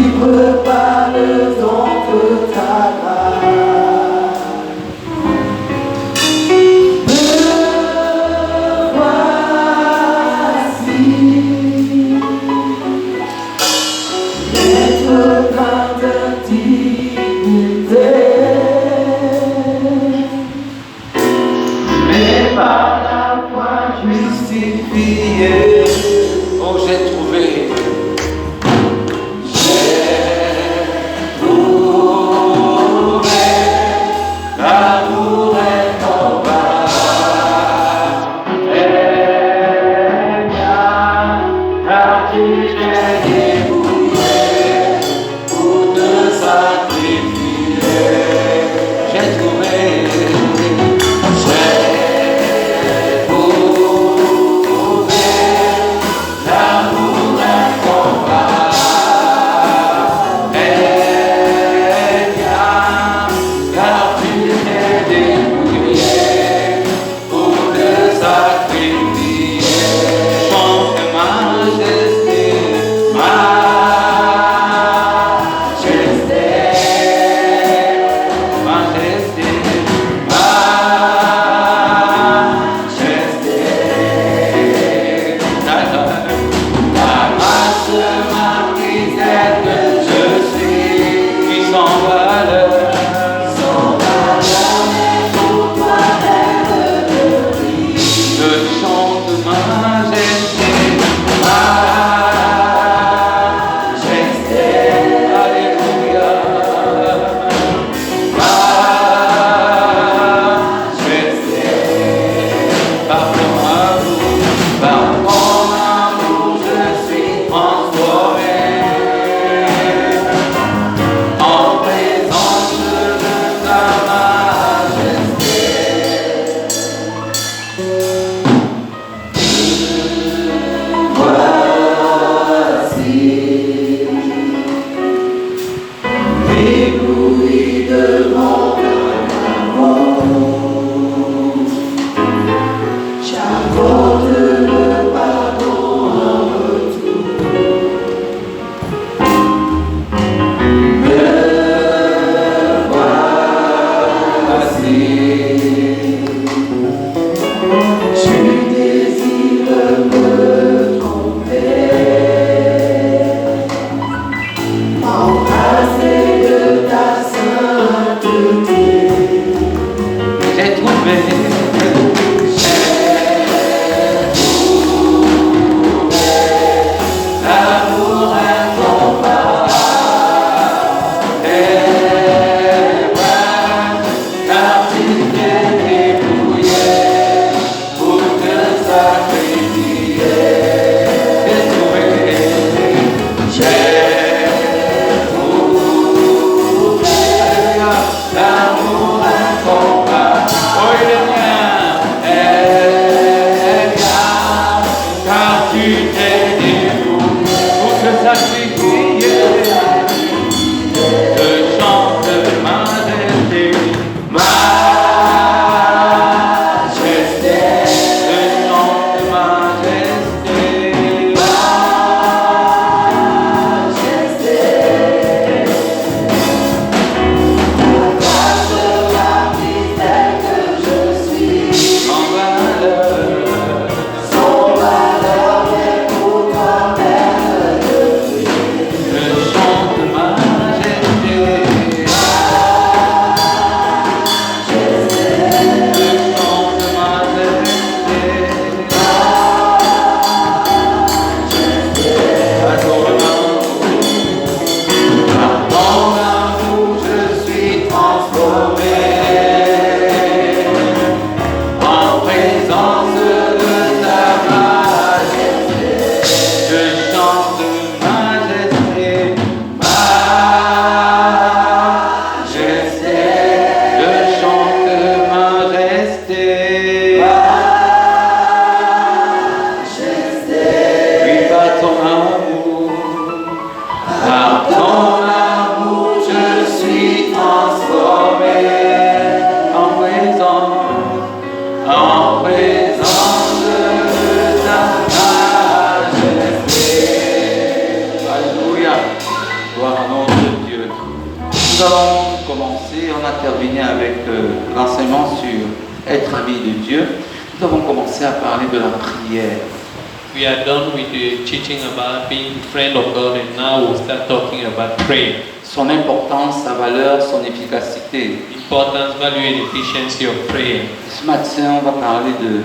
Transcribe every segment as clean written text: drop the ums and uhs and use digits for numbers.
libre par le don de ta grâce. Me voici, être plein de dignité, mais par la foi justifié. Oh, j'ai trouvé. L'amour est en bas, et bien, car tu t'es débrouillé pour te sacrifier. J'ai trouvé. J'ai trouvé l'amour est en bas, et bien, car tu t'es débrouillé pour te sacrifier. Chante majesté. Majesté, Majesté. majesté, la grâce m'a pris tel que je suis, Qui sans valeur. sans valeur, mais pour toi elle me brille. Je chante majesté. Majesté, Alléluia. Par ton amour, par ton amour je suis transformé, en présence de ta majesté. Voici, ébloui devant ton amour, j'accorde le pardon en retour. Me voici, tu désires me tromper, embrasser de ta sainteté. j'ai trouvé. L'amour est en bas, et ouais, car tu t'es débrouillé pour te sacrifier. J'ai trouvé. J'ai trouvé Gloire à notre Dieu. Nous allons commencer, on a terminé avec l'enseignement sur être ami de Dieu. Nous avons commencé à parler de la prière. We are done with the teaching about being a friend of God, and now we'll start talking about prayer. Son importance, sa valeur, son efficacité. Importance, value, and efficiency of prayer. Ce matin, on va parler de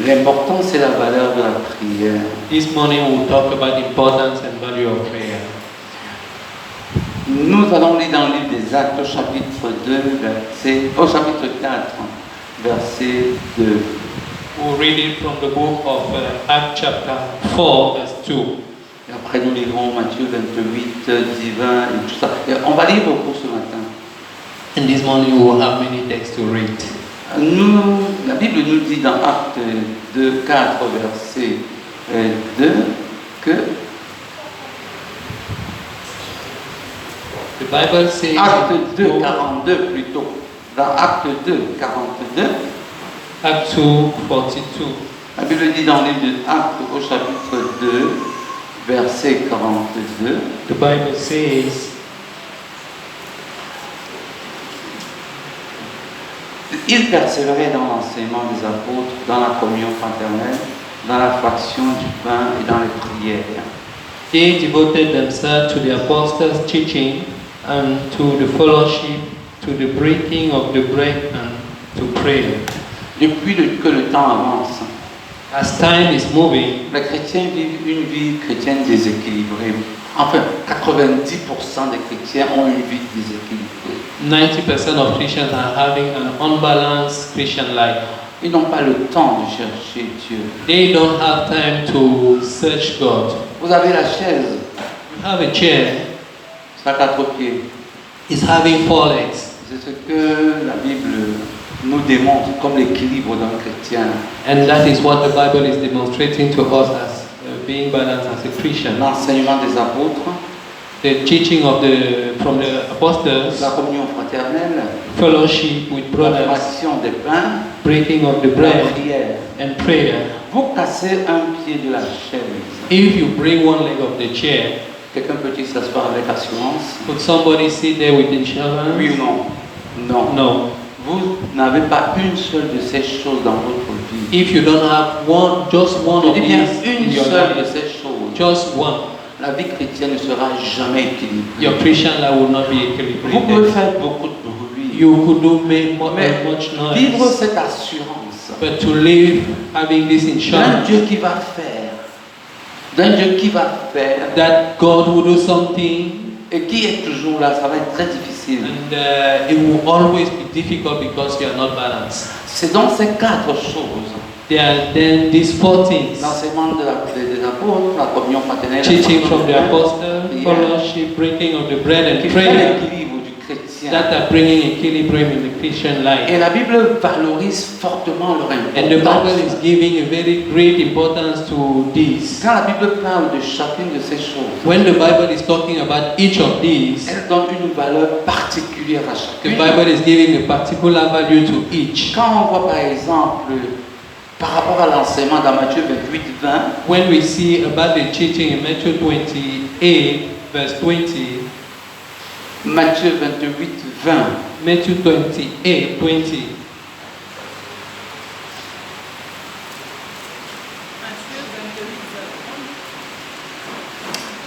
l'importance et la valeur de la prière. This morning we'll talk about importance and value of prayer. Nous allons lire dans le livre des Actes au chapitre 4, verset 2. We'll read it from the book of Acts chapter 4, verse 2. Et après, nous lirons Matthieu 28, 10, 20 et tout ça. Et on va lire beaucoup ce matin. And this morning we will have many texts to read. La Bible nous dit dans Actes 2, 4, verset 2 que The Bible says Acte 2, in 42 plutôt. Dans Acte 2, 42, Acts 2, 42. la Bible dit dans le livre de Actes au chapitre 2, verset 42. The Bible says, Ils persévéraient dans l'enseignement des apôtres, dans la communion fraternelle, dans la fraction du pain et dans les prières. they devoted themselves to the apostles' teaching and to the fellowship, to the breaking of the bread and to prayer. Depuis que le temps avance, As time is moving, les chrétiens vivent une vie chrétienne déséquilibrée. Enfin, 90% des chrétiens ont une vie déséquilibrée. 90% of Christians are having an unbalanced Christian life. Ils n'ont pas le temps de chercher Dieu. They don't have time to search God. Vous avez la chaise, You have a chair, ça a 4 pieds. it's having 4 legs. C'est ce que la Bible nous démontre comme l'équilibre d'un chrétien. And that is what the Bible is demonstrating to us as being balanced as a Christian. L'enseignement des apôtres, The teaching from the apostles, la communion fraternelle, fellowship with la brothers, fraction des pains, breaking of the la bread, prière. and prayer. Vous cassez un pied de la chaise. If you bring one leg of the chair, Quelqu'un peut-il s'asseoir avec assurance? could somebody sit there with insurance? Oui ou non? Non. No. Vous n'avez pas une seule de ces choses dans votre vie. If you don't have just one of Je dis bien these in une your seule de life, ces choses. just one, La vie chrétienne ne sera jamais équilibrée. your Christian life will not be Vous pouvez equilibrated. faire beaucoup de bruit. You could do Mais much vivre noise, cette assurance but to live having this d'un insurance Dieu qui va faire, d'un Dieu qui va faire that God will do something, et qui est toujours là, ça va être très difficile. and it will always be difficult because you are not balanced. C'est donc ces 4 choses. There are then these 4 things: L'enseignement des apôtres, la communion fraternelle, la teaching fraction from du the pain, apostles, prière, fellowship, breaking of the bread, qui and fait prayer, l'équilibre du chrétien. that are bringing equilibrium in the Christian life. Et la Bible valorise fortement leur And the Bible is importance. giving a very great importance to this. Quand la Bible parle de chacune de ces choses, When the Bible is talking about each of these, elle donne une valeur particulière à the chacune. Bible is giving a particular value to each. Quand on voit par exemple, par rapport à l'enseignement dans Matthieu 28, 20, When we see about the teaching in Matthew 28, verse 20, Matthieu 28, 20, Matthew 28, 20,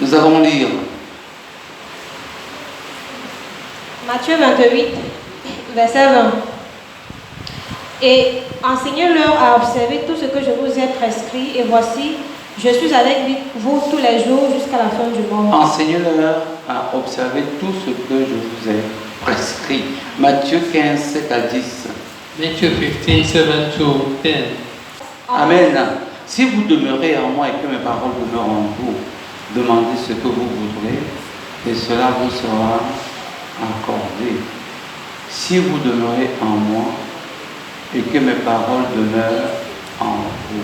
nous allons lire. Matthieu 28, verset 20. Et enseignez-leur à observer tout ce que je vous ai prescrit, et voici, je suis avec vous tous les jours jusqu'à la fin du monde. Enseignez-leur à observer tout ce que je vous ai prescrit. Matthieu 15, 7 à 10. Matthew 15, 7 to 10. Amen. Si vous demeurez en moi et que mes paroles demeurent en vous, demandez ce que vous voudrez et cela vous sera accordé. Si vous demeurez en moi et que mes paroles demeurent en vous.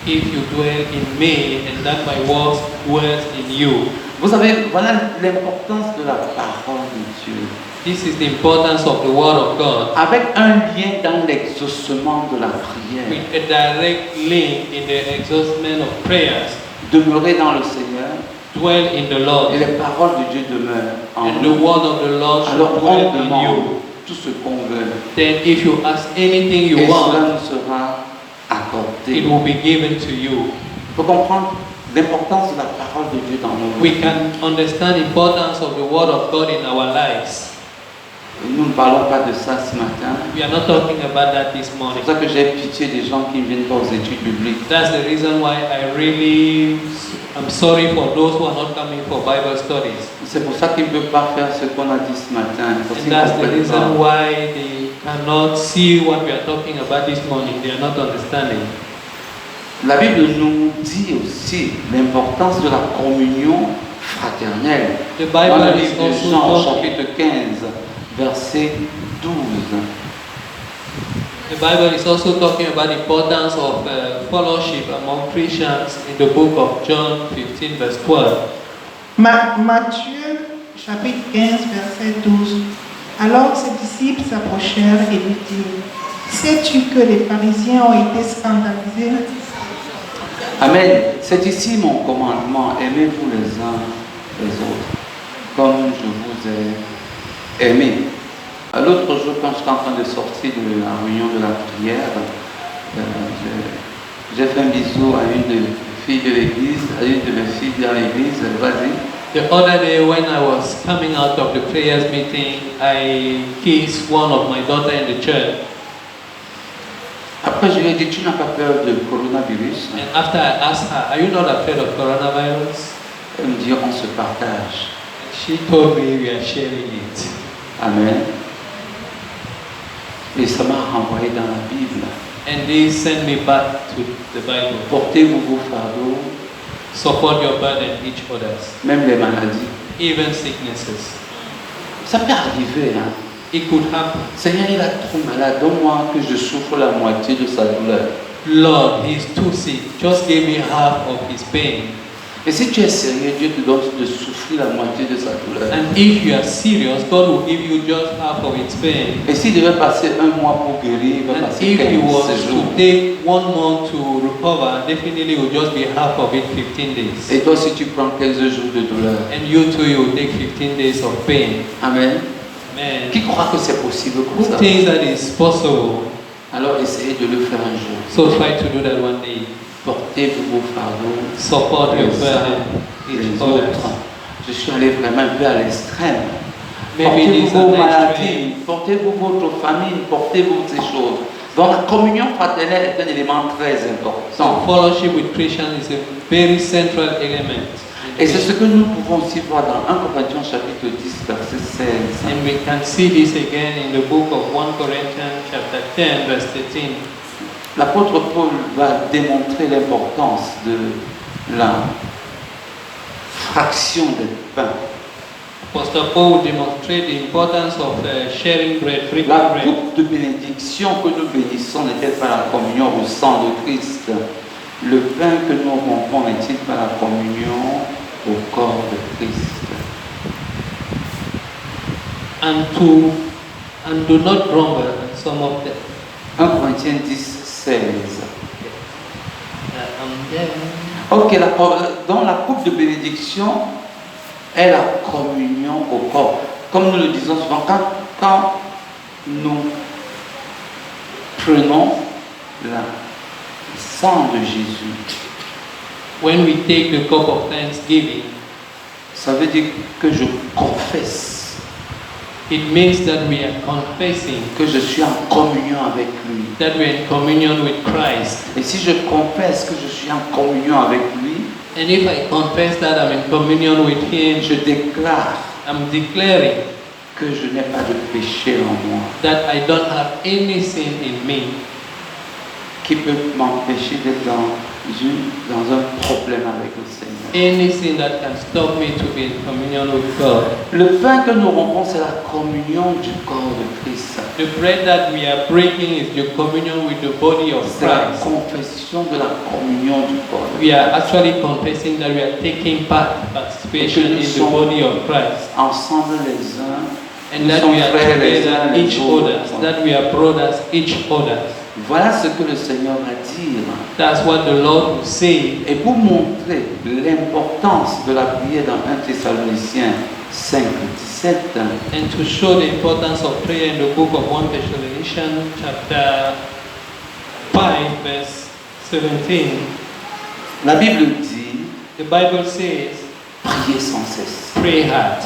If you dwell in me and that my words dwell in you. Vous savez, voilà l'importance de la parole de Dieu. This is the importance of the word of God. Avec un lien dans l'exaucement de la prière. With a direct link in the exhaustion of prayers. Demeurer dans le Seigneur. dwell in the Et Lord, les paroles de Dieu demeurent en and the nous. word of the Lord Alors should on dwell in demande you. tout ce qu'on veut. Then if you ask anything you Et cela want, nous sera accordé. it will be given to you. Il faut comprendre l'importance de la parole de Dieu dans nos We vies. can understand the importance of the word of God in our lives. Nous ne parlons pas de ça ce matin. We are not talking about that this C'est morning. pour ça que j'ai pitié des gens qui ne viennent pas aux études bibliques. That's the reason why I'm sorry for those who are not coming for Bible studies. C'est pour ça qu'ils ne peuvent pas faire ce qu'on a dit ce matin. Parce And qu'ils that's the comprennent reason pas. why they cannot see what we are talking about this morning. They are not understanding. La Bible nous dit aussi l'importance de la communion fraternelle. The Dans Bible le is livre de also Jean, talking, chapitre 15, verset 12. the Bible is also talking about the importance of fellowship among Christians in the book of John 15 verse 12. Matthieu chapitre 15 verset 12. Alors ses disciples s'approchèrent et lui dirent, sais-tu que les pharisiens ont été scandalisés? Amen. C'est ici mon commandement. Aimez-vous les uns les autres, comme je vous ai aimé. L'autre jour, quand j'étais en train de sortir de la réunion de la prière, j'ai fait un bisou à une des filles de l'église, à une de mes filles dans l'église. Vas-y. The other day when I was coming out of the prayers meeting, I kissed one of my daughter in the church. Après, je lui ai dit, tu n'as pas peur de coronavirus? And after I asked her, are you not afraid of coronavirus? Elle me dit, on se partage. She told me we are sharing it. Amen. Et ça m'a renvoyé dans la Bible. And they sent me back to the Bible. Portez-vous vos fardeaux, Support your burden each others, même les maladies. even sicknesses. Ça peut arriver, hein. It could happen. Seigneur, il est trop malade, donne-moi que je souffre la moitié de sa douleur. Lord, he's too sick. Just give me half of his pain. Et si tu es sérieux, Dieu te donne de souffrir la moitié de sa douleur. And if you are serious, God will give you just half of its pain. Et s'il devait passer un mois pour guérir, il va And passer if he 15 was jours. to take 1 month to recover, definitely it will just be half of it, 15 days. Et toi, si tu prends 15 jours de douleur. And you too, you will take 15 days of pain. Amen. Man, Qui croit que c'est possible comme who ça? thinks that is possible? Alors essayez de le faire un jour. So try to do that one day. Portez-vous vos fardeaux. Support your les uns burden les each other. autres. Je suis allé vraiment un peu à l'extrême. Maybe Portez-vous these vos are maladies, portez-vous votre famille, portez-vous ces choses. Donc la communion fraternelle est un élément très So important. fellowship with Christians is a very central element. Et c'est ce que nous pouvons aussi voir dans 1 Corinthiens chapitre 10 verset 16. And we can see this again in the book of 1 Corinthians chapter 10 verse 13. L'apôtre Paul va démontrer l'importance de la fraction des pains. Apostle Paul will demonstrate the importance of sharing bread, breaking La bread. coupe de bénédiction que nous bénissons n'est-elle pas la communion au sang de Christ? Le pain que nous rompons n'est-il pas la communion au corps de Christ? And do not grumble at some of them. 1 Corinthiens 10, 16. There. Ok, dans la coupe de bénédiction est la communion au corps. Comme nous le disons souvent, quand nous prenons le sang de Jésus, When we take the cup of thanksgiving, ça veut dire que je confesse it means that we are confessing que je suis en communion avec lui. that we are in communion with Christ. Et si je confesse que je suis en communion avec lui, And if I confess that I'm in communion with Him, je déclare I'm declaring que je n'ai pas de péché en moi that I don't have any sin in me qui peut m'empêcher d'être dans un problème avec le Seigneur. any sin that can stop me to be in communion with God. Le pain que nous rompons, c'est la communion du corps de Christ. The bread that we are breaking is the communion with the body of C'est la Christ. confession de la communion du corps de We are actually confessing that we are taking participation in the body of Christ. ensemble les uns, And nous that sommes we are frères les uns together les each autres. other, that we are brothers each other. Voilà ce que le Seigneur va dire. That's what the Lord will say. Et pour montrer l'importance de la prière dans 1 Thessaloniciens 5, 17, And to show the importance of prayer in the book of 1 Thessalonians chapter 5 verse 17, la Bible dit, the Bible says, priez sans cesse. pray hard,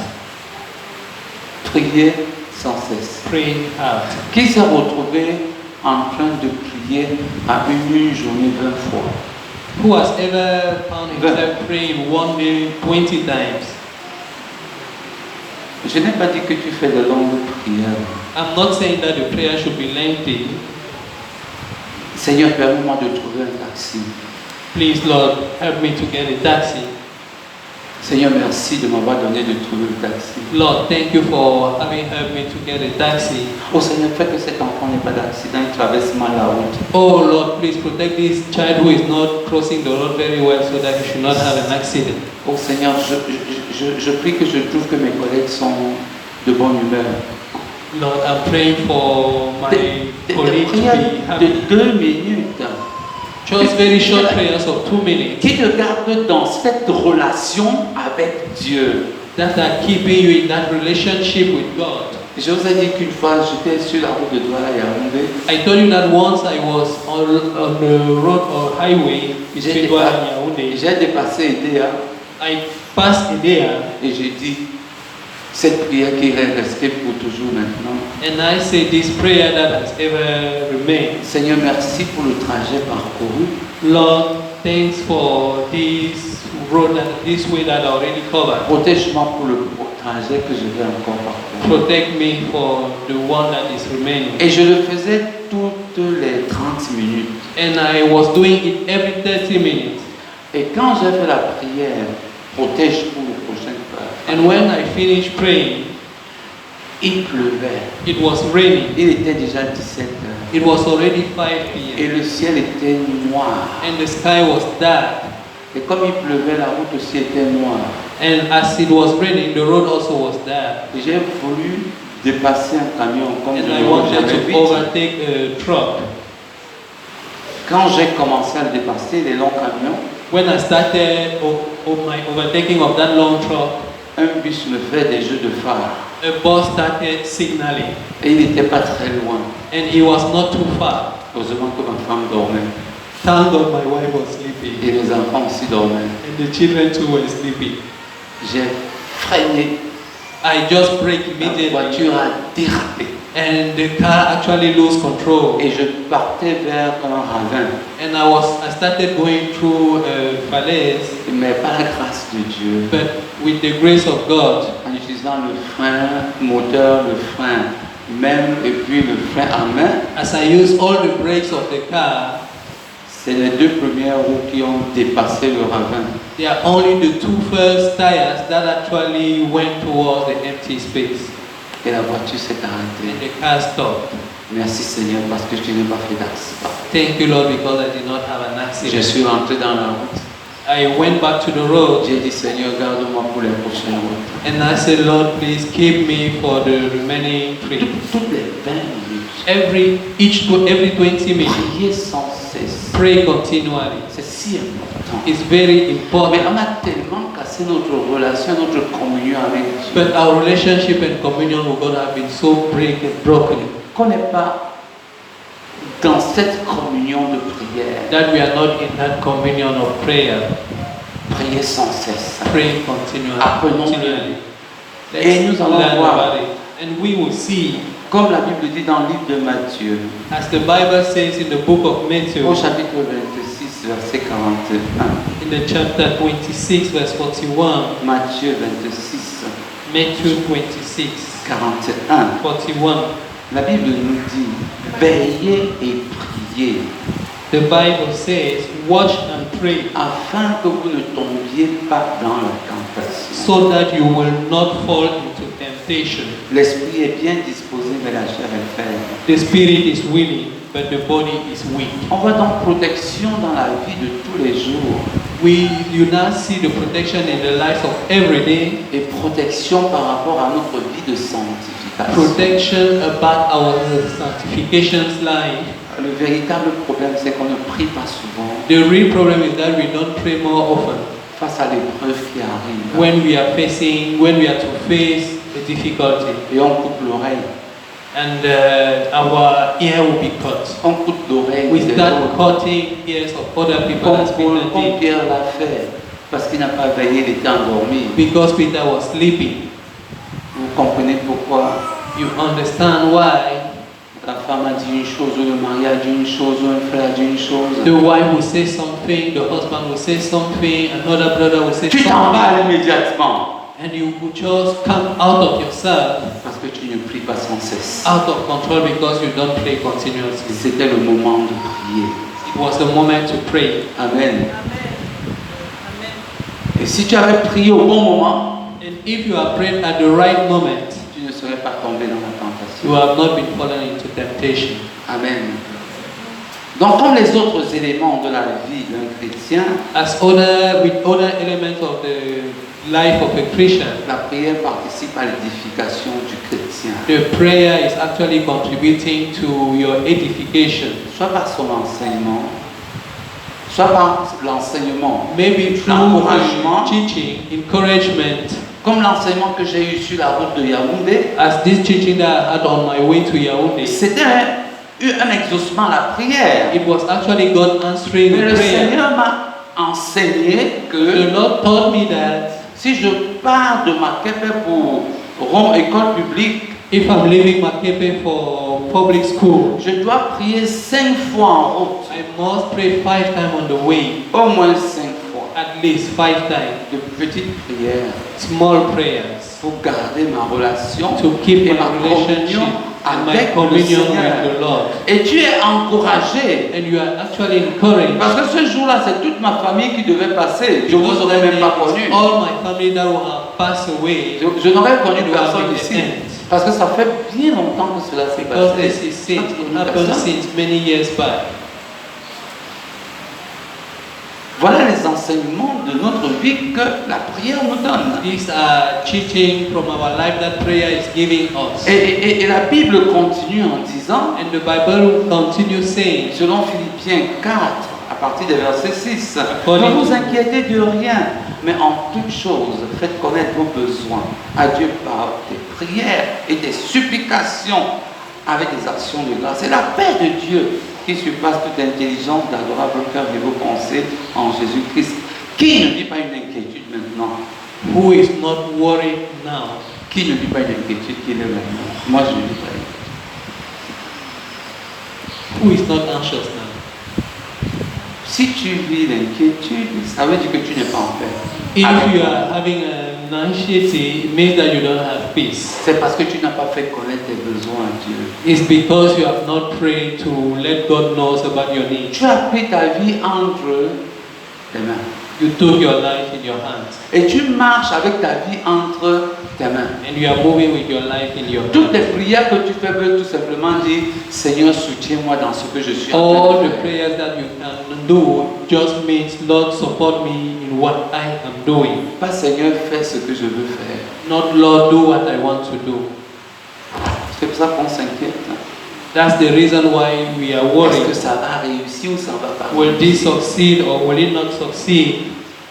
Priez sans cesse. pray hard. Qui s'est retrouvé en train de prier à une journée 20 fois? Who has ever found himself praying one day 20 times? Je n'ai pas dit que tu fais de longues prières. I'm not saying that the prayer should be lengthy. Seigneur, permets-moi de trouver un taxi. Please, Lord, help me to get a taxi. Seigneur, merci de m'avoir donné de trouver le taxi. Lord, thank you for having helped me to get a taxi. Oh Seigneur, fais que cet enfant n'ait pas d'accident, il traverse mal la route. Oh Lord, please protect this child who is not crossing the road very well so that he should not have an accident. Oh Seigneur, je prie que je trouve que mes collègues sont de bonne humeur. Lord, I'm praying for my Des colleague to prières be happy. de 2 minutes Just very short prayers of 2 minutes qui te gardent dans cette relation avec Dieu. that are keeping you in that relationship with God. Je vous ai dit qu'une fois j'étais sur la route de Douala à Yaoundé. I told you that once I was on the road or highway between Douala and Yaoundé. J'ai dépassé Edea I passed Idea et j'ai dit cette prière qui est restée pour toujours maintenant. and I say this prayer that has ever remained. Seigneur, merci pour le trajet parcouru. Lord, thanks for this road and this way that I already covered. Protège-moi pour le trajet que je vais encore parcourir. Protect me for the one that is remaining. Et je le faisais toutes les 30 minutes. And I was doing it every 30 minutes. Et quand j'ai fait la prière, protège pour le prochain pas, And when I finished praying, il pleuvait. it was raining. Il était déjà 17 heures. It was already 5 Et p.m. le ciel était noir. and the sky was dark. Et comme il pleuvait, la route aussi était noire. And as it was raining, the road also was dark. Et j'ai voulu dépasser un camion comme je And I le wanted j'avais to vite. overtake a truck. Quand j'ai commencé à le dépasser, les longs camions, When I started my overtaking of that long truck, un bus me fait des jeux de phare. a bus started signaling. Et il n'était pas très loin. And it was not too far. Heureusement que ma femme dormait. Thank God my wife was sleeping. Et les enfants aussi dormaient. And the children too were sleeping. J'ai freiné. I just brake La immediately. voiture a dérapé. And the car actually lost control. Et je partais vers un ravin. And I started going through a falaise, Mais par la grâce de Dieu, but with the grace of God, en utilisant le frein moteur, le frein même et puis le frein à main, as I used all the brakes of the car, c'est les 2 premières roues qui ont dépassé le ravin. they are only the 2 first tires that actually went towards the empty space. Et la voiture s'est And arrêtée. the car stopped. Merci Seigneur parce que je n'ai pas fait d'accident. Thank you, Lord, because I did not have an Je accident. suis rentré dans la route. I went back to the road J'ai dit Seigneur, garde-moi pour les prochaines routes. and I said, Lord, please keep me for the remaining trip. Toutes les 20 minutes, Every 20 minutes, prier sans cesse. pray continually. C'est si important. It's very Mais important. on a tellement cassé notre relation, notre communion avec Dieu, But our relationship and communion with God have been so broken qu'on n'est pas dans cette communion de prière. that we are not in that communion of prayer. Prier sans cesse. Pray continually. Apprenons-le. Let's Et nous allons learn voir. about it. And we will see, Comme la Bible dit dans le livre de Matthieu, as the Bible says in the book of Matthew, au chapitre 26, verset 41. in the chapter 26, verse 41, Matthieu 26, Matthew 26, 41. 41, La Bible nous dit, veillez et priez, the Bible says, watch and pray, afin que vous ne tombiez pas dans la tentation. so that you will not fall into temptation. L'esprit est bien disposé, mais la chair est faible. The spirit is willing, but the body is weak. On voit donc protection dans la vie de tous les jours You now see the protection in the lives of every day, et protection par rapport à notre vie de sanctification. protection about our sanctification's life. le véritable problème, c'est qu'on ne prie pas souvent The real problem is that we don't pray more often. face à l'épreuve qui arrive. When we are to face a difficulty, Et on coupe l'oreille. and our ear will be cut. On coupe l'oreille We des start autres. cutting ears of other people as Comme Peter did, Pierre l'a fait, parce qu'il n'a pas veillé, il était endormi. because Peter was sleeping. Vous comprenez pourquoi You understand why la femme a dit une chose, le mari a dit une chose, un frère a dit une chose. the wife will say something, the husband will say something, another brother will say Tu t'en vas something, immédiatement and you will just come out of yourself, parce que tu ne pries pas sans cesse. out of control, because you don't pray continuously. C'était le moment de prier. It was the moment to pray. Amen. Et si tu avais prié au bon moment, And if you are praying at the right moment, tu ne serais pas tombé dans la tentation. you have not been fallen into temptation. Amen. Donc, comme les autres éléments de la vie d'un chrétien, With other elements of the life of a Christian, la prière participe à l'édification du chrétien. the prayer is actually contributing to your edification. Soit par son enseignement, soit par l'enseignement, Maybe through l'encouragement, teaching, encouragement, comme l'enseignement que j'ai eu sur la route de Yaoundé. as this teaching that I had on my way to Yaoundé. C'était un exaucement à la prière. It was actually God answering Mais the le prayer. Seigneur m'a enseigné The que Lord taught me that si je pars de Makepe pour Rome École Publique, if I'm leaving Makepe for public school, je dois prier 5 fois en route. I must pray 5 times on the way, Au moins 5 fois. at least 5 times, De petites prières small prayers, pour garder ma relation to keep et my ma relationship communion and my avec le communion Seigneur. with the Lord. Et tu es encouragé. And you are actually encouraged. Parce que ce jour-là, c'est toute ma famille qui devait passer. Je ne vous aurais même pas connu. All my family that will have passed away, Je n'aurais connu will personne have been ici. the end. Parce que ça fait bien longtemps que cela s'est Because passé. this is since, Pas it connu happened personne. since many years back. Voilà les enseignements de notre vie que la prière nous donne. These are teaching from our life that prayer is giving us. Et la Bible continue en disant, And the Bible continues saying, selon Philippiens 4, à partir du verset 6, According ne vous to- inquiétez de rien, mais en toute chose, faites connaître vos besoins à Dieu par des prières et des supplications avec des actions de grâce. Et la paix de Dieu qui surpasse toute intelligence, d'adorable cœur et vos pensées en Jésus-Christ. Qui ne vit pas une inquiétude maintenant? who is not worried now? Qui ne vit pas une inquiétude qu'il est maintenant? Moi, je ne vis pas. Who is not anxious now? Si tu vis l'inquiétude, ça veut dire que tu n'es pas en paix. If Avec- you are having an anxiety, it means that you don't have peace. C'est parce que tu n'as pas fait connaître tes besoins à Dieu. It's because you have not prayed to let God know about your needs. Tu as pris ta vie entre tes mains. You took your life in your hands, Et tu marches avec ta vie entre tes mains. and you are moving with your life in your Toutes les hands. prières que tu fais veulent tout simplement dire, Seigneur, soutiens-moi dans ce que je suis en train All de the faire. prayers that you can do just means, Lord, support me in what I am doing. Pas Seigneur, fais ce que je veux faire. Not, Lord, do what I want to do. C'est pour ça qu'on s'inquiète. That's the reason why we are Est-ce que worried. ça va réussir ou ça ne va pas Will this réussir? succeed or will it not succeed?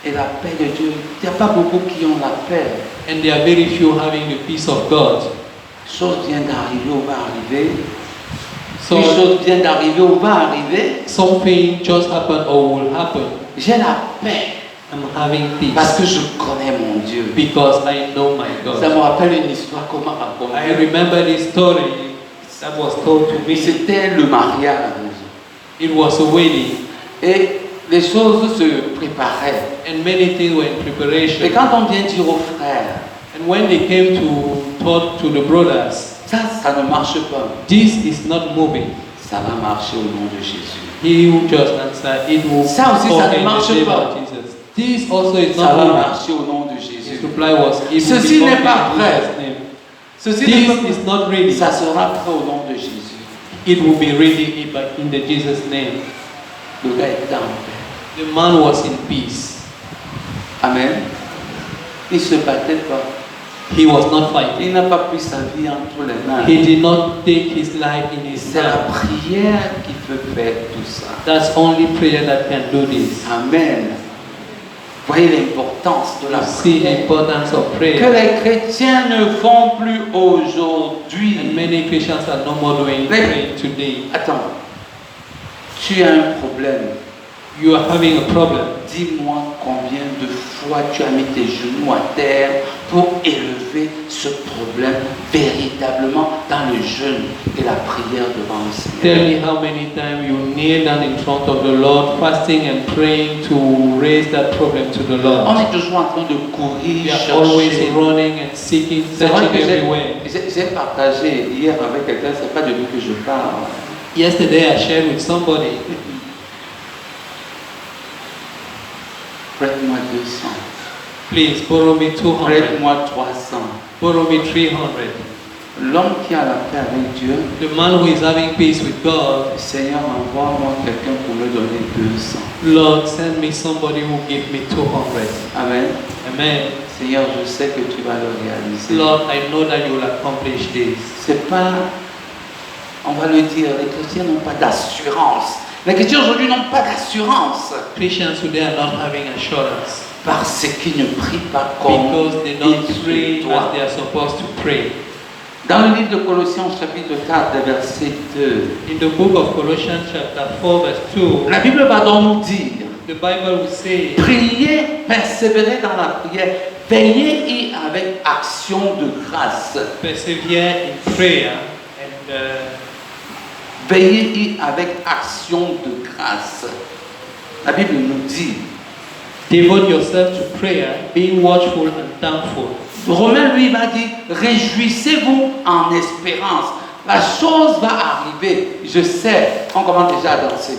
Et la paix de Dieu, il n'y a pas beaucoup qui ont la paix. And there are very few having the peace of God. Chose vient d'arriver ou va arriver. So Une chose vient d'arriver ou va arriver. something just happened or will happen. J'ai la paix I'm having parce peace que je connais mon Dieu. because I know my Ça God. me rappelle une histoire qu'on m'a I racontée. remember this story that was told to me. C'était le mariage. It was a wedding, Et les choses se préparaient. and many things were in Et preparation. quand on vient dire aux frères, And when they came to talk to the brothers, ça ne marche pas. this is not moving. Ça va marcher au nom de Jésus. He will just answer, it will Ça aussi, ça fall ne in marche the name pas. of Jesus. This also is Ça not va moving. marcher au nom de His Jésus. reply was, it will Ceci be n'est done pas in vrai. Jesus' name. Ceci This n'est pas- is not ready. Ça sera fait au nom de Jésus. It will be ready in the Jesus' name. Le gars était en paix. The man was in peace. Amen. Il ne se battait pas. He was not fighting. Il n'a pas pris sa vie entre les mains. He did not take his life in his C'est la hand. prière qui peut faire tout ça. That's only prayer that can do this. Amen. Voyez l'importance de la You see the prière. importance of Que prayer. les chrétiens ne font plus And aujourd'hui. many Christians are no more doing praying today. Attends, tu as un problème. You are having a problem. Dis-moi combien de fois tu as mis tes genoux à terre pour élever ce problème véritablement dans le jeûne et la prière devant le Tell Seigneur. me how many times you kneel down in front of the Lord, fasting and praying to raise that problem to the On Lord. est toujours en train de courir, We are always chercher. running and seeking, C'est vrai searching que everywhere. j'ai partagé hier avec quelqu'un, c'est pas de lui que je parle. Yesterday I shared with somebody, Prête-moi 200, please borrow me 200, prête-moi 300. borrow me 300. L'homme qui a la paix avec Dieu, The man who is having peace with God, Seigneur, envoie-moi quelqu'un pour me donner 200. Lord, send me somebody who give me 200. Amen. Amen. Seigneur, je sais que tu vas le réaliser. Lord, I know that you will accomplish this. C'est pas, on va le dire, les chrétiens n'ont pas d'assurance. Les chrétiens aujourd'hui n'ont pas d'assurance Christians today are not having assurance parce qu'ils ne prient pas comme because they don't pray ils doivent. as they are supposed to pray. Dans le livre de Colossiens, chapitre 4, verset 2, In the book of Colossians chapter 4 verse 2, la Bible va donc nous dire, the Bible will say, priez, persévérez dans la prière, veillez y avec action de grâce. persevere in prayer and Veillez y avec action de grâce. La Bible nous dit, devote yourself to prayer, being watchful and thankful. Romain lui va dire, réjouissez-vous en espérance. La chose va arriver. Je sais, on commence déjà à danser.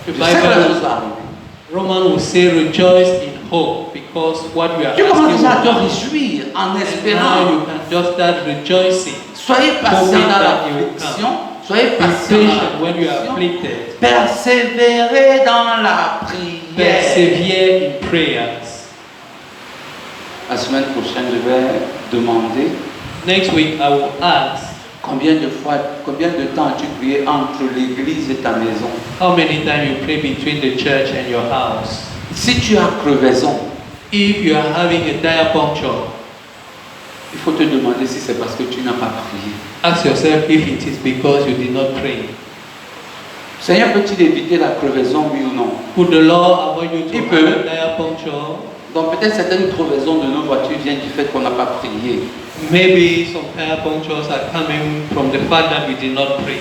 Je sais que la chose va arriver. Roman will say, rejoice in hope because what we are Tu commences asking déjà à te for. réjouir en And now espérant. you can just start rejoicing. Soyez patient dans l'affliction. Soyez Be patient patient dans when you are l'affliction. afflicted. Persévérez dans la prière. Persevere in prayers. La semaine prochaine, je vais demander Next week I will ask, combien de temps as-tu prié entre l'église et ta maison? how many times you pray between the church and your house? Si tu as crevaison, If you are having a tire puncture, il faut te demander si c'est parce que tu n'as pas prié. ask yourself if it is because you did not pray. Seigneur, peut-il éviter la crevaison, oui ou non? Could the Lord avoid you to Il have peut. a tire puncture? Donc peut-être certaines crevaisons de nos voitures viennent du fait qu'on n'a pas prié. Maybe some tire punctures are coming from the fact that we did not pray.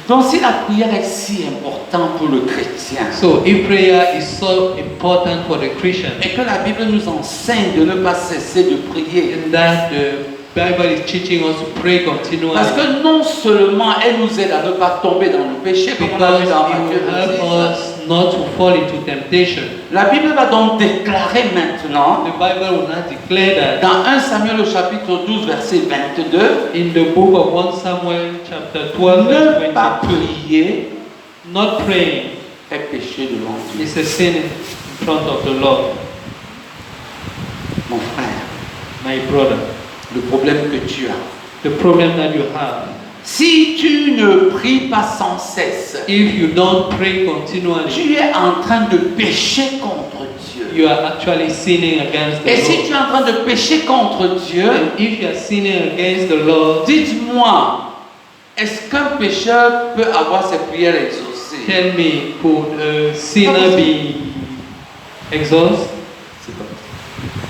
Donc si la prière est si importante pour le chrétien, So if prayer is so important for the Christian, et que la Bible nous enseigne de ne pas cesser de prier, and that the Bible is teaching us to pray continually, parce que non seulement elle nous aide à ne pas tomber dans le péché, comme on a because vu it dans will help Matthieu 6. us not to fall into temptation. La Bible va donc déclarer maintenant, The Bible will not declare that dans 1 Samuel au chapitre 12, verset 22, in the book of 1 Samuel chapter 12 verse ne pas 22, prier not praying est péché devant Dieu. is a sin in front of the Lord. Mon frère, My brother, le problème que tu as, the problem that you have, si tu ne pries pas sans cesse, if you don't pray continually, tu es en train de pécher contre Dieu. you are actually sinning against Et the si Lord. tu es en train de pécher contre Dieu, And if you are sinning against the Lord, dites-moi, est-ce qu'un pécheur peut avoir ses prières exaucées? tell me, could a sinner be exhausted? C'est pas possible.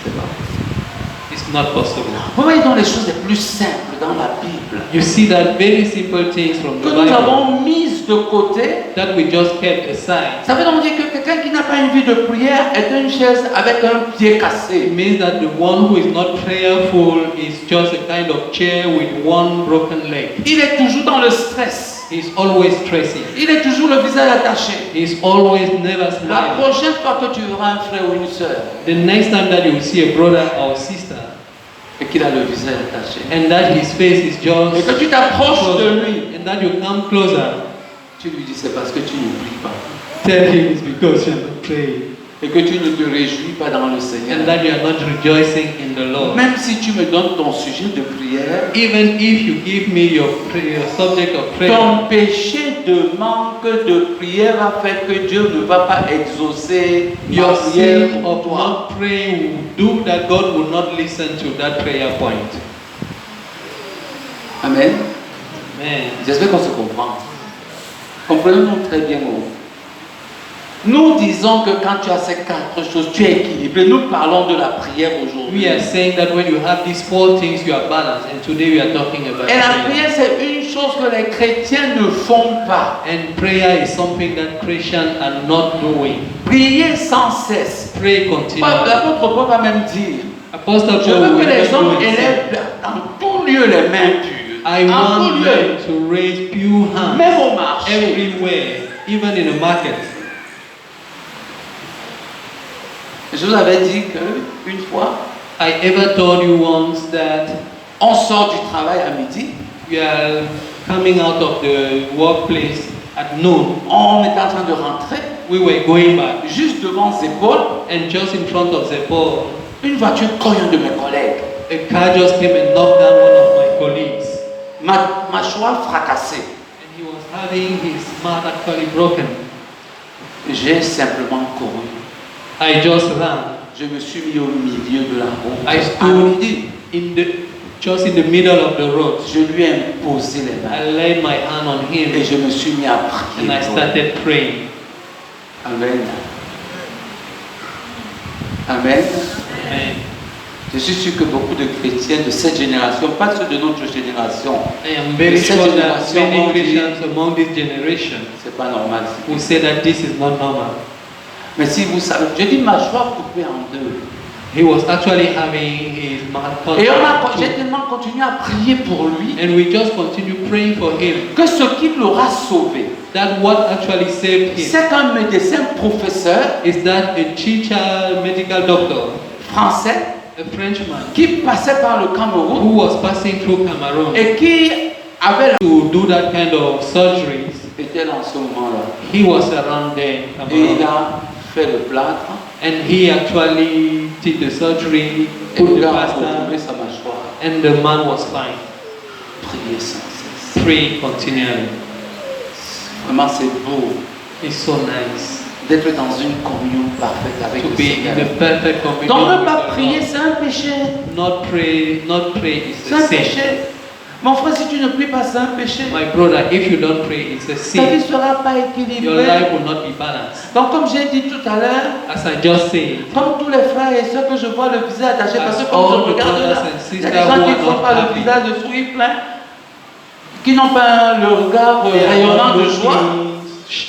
C'est pas possible. It's not possible. Vous voyez dans les choses les plus simples dans la Bible, You see that very simple things from que the nous Bible avons mises de côté. that we just kept aside. Ça veut donc dire que quelqu'un qui n'a pas une vie de prière est une chaise avec un pied It cassé. means that the one who is not prayerful is just a kind of chair with one broken leg. Il est toujours dans le stress. He's always stressing. Il est toujours le visage attaché. He's always never La smiling. prochaine fois que tu verras un frère ou une soeur The next time that you will see a brother or sister et qu'il a le visage attaché, and that his face is et que just tu t'approches de closer, lui, and that you come closer, tu lui dis c'est parce que tu ne pries pas. tell him it's because you're not praying. et que tu ne te réjouis pas dans le and Seigneur, that you are not rejoicing in the Lord. même si tu me donnes ton sujet de prière, Even if you give me your subject of prayer, ton péché de manque de prière a fait que Dieu ne va pas exaucer your ma prière sin pour of toi. not praying will do that God will not listen to that prayer point. Amen. Man, J'espère qu'on se comprend. Comprenez-nous très bien. Oh. Nous disons que quand tu as ces quatre choses, tu es équilibré. Nous parlons de la prière aujourd'hui. we are saying that when you have these four things, you are balanced. And today we are talking about Et la prayer. prière, c'est une chose que les chrétiens ne font pas. And prayer is something that Christians are not doing. Prier sans cesse. Pray continually. L'apôtre Paul va même dire, Apostle je Paul veux will que les even go hommes and say, élèvent dans tout lieu les mains pures. I En tout want lieu. men to raise pure hands Même au marché. everywhere, even in the market. Je vous avais dit qu'une fois, I ever told you once that on sort du travail à midi, we are coming out of the workplace at noon. on est en train de rentrer, We were going back, juste devant ses épaules, and just in front of the pole, une voiture cogne un de mes collègues. a car just came and knocked down one of my colleagues. Ma mâchoire fracassée. And he was having his mouth actually broken. J'ai simplement couru. I just ran. Je me suis mis au milieu de la route. I À stood midi, just in the middle of the road. je lui ai imposé les mains. I laid my hand on Et him je me suis mis à prier. and I pour lui. started praying. Amen. Amen. Amen. Je suis sûr que beaucoup de chrétiens de cette génération, pas ceux de notre génération, I am very Cette sure that génération many vont dire- Christians among this generation c'est pas normal. will say that this is not normal. Mais si vous savez, je dis mâchoire coupée en deux. He was actually having his mouth cut Et off j'ai too. tellement continué à prier pour lui And we just continue praying for him. que ce qui l'aura sauvé, That what actually saved him c'est qu'un médecin professeur is that a teacher, medical doctor, français a Frenchman, qui passait par le Cameroun who was passing through Cameroon et qui avait to do that kind of surgeries. était dans ce moment-là. He was around there in Et il Cameroon. a fait le plâtre And he actually did the surgery, et put il the a plaster, retrouvé sa mâchoire. and the man was fine. Prier sans cesse. Pray continually. Vraiment, c'est beau It's so nice d'être dans une communion parfaite avec to le be in Seigneur. the perfect communion Donc ne with pas the prier, Lord. c'est un péché. Not pray is C'est a un sin. péché. Mon frère, si tu ne pries pas, c'est un péché. My brother, if you don't pray, it's a Ta vie ne sin. sera pas Your équilibrée. life will not be balanced. Donc, comme j'ai dit tout à l'heure, As I just said, comme tous les frères et sœurs que je vois le visage attaché, parce que as comme je all the regarde là, brothers and il y a sisters des gens who qui ne are font not pas le happy, visage de sourire plein, qui n'ont pas le regard they are rayonnant not de joie.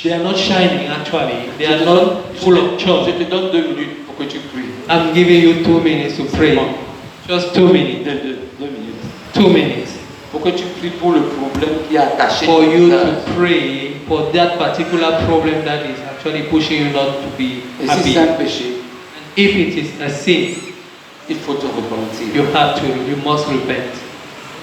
they are not shining actually. They Je are te not donne- full of joy. je te donne 2 minutes pour que tu pries. I'm giving you 2 minutes to pray. Just 2 minutes. 2 minutes. 2 minutes. Pour que tu pries pour le problème qui est attaché For ton you visage. to pray for that particular problem that is actually pushing you not to be Et si happy. c'est un péché, And if it is a sin, il faut te repentir. you must repent.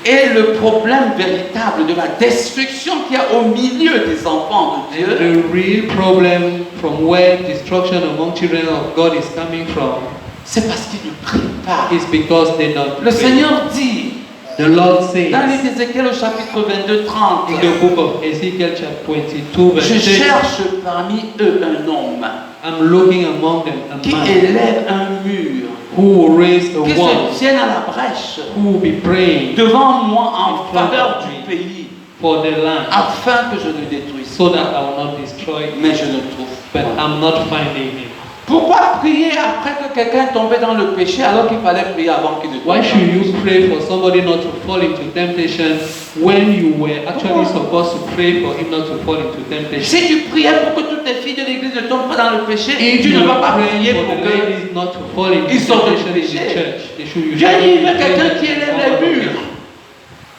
Et le problème véritable de la destruction qu'il y a au milieu des enfants de Dieu, The real problem from where destruction among children of God is coming from c'est parce qu'ils ne prient pas. is because they don't Le pray. Seigneur dit, The Lord says dans le livre d'Ézéchiel au chapitre 22-30, in the book of Ezekiel chapter 22 verse je 6, cherche parmi eux un homme I'm looking among them a qui man élève un mur, who will raise a qui wall, se tienne à la brèche who will be praying devant moi en In front faveur of du me. pays, for the land afin que je le détruise. so that I will not destroy it. Mais je ne trouve But pas. I'm not finding him. Pourquoi prier après que quelqu'un est tombé dans le péché alors qu'il fallait prier avant qu'il ne tombe Why dans should le you péché? pray for somebody not to fall into temptation when you were actually supposed to pray for him not to fall into temptation? Si tu priais pour que toutes les filles de l'église ne tombent pas dans le péché, If tu you ne vas pas pray prier for pour the que ladies not to fall into Ils sortent du temptation in the péché. church, they should Dieu dit, il veut quelqu'un qui élève les usually murs.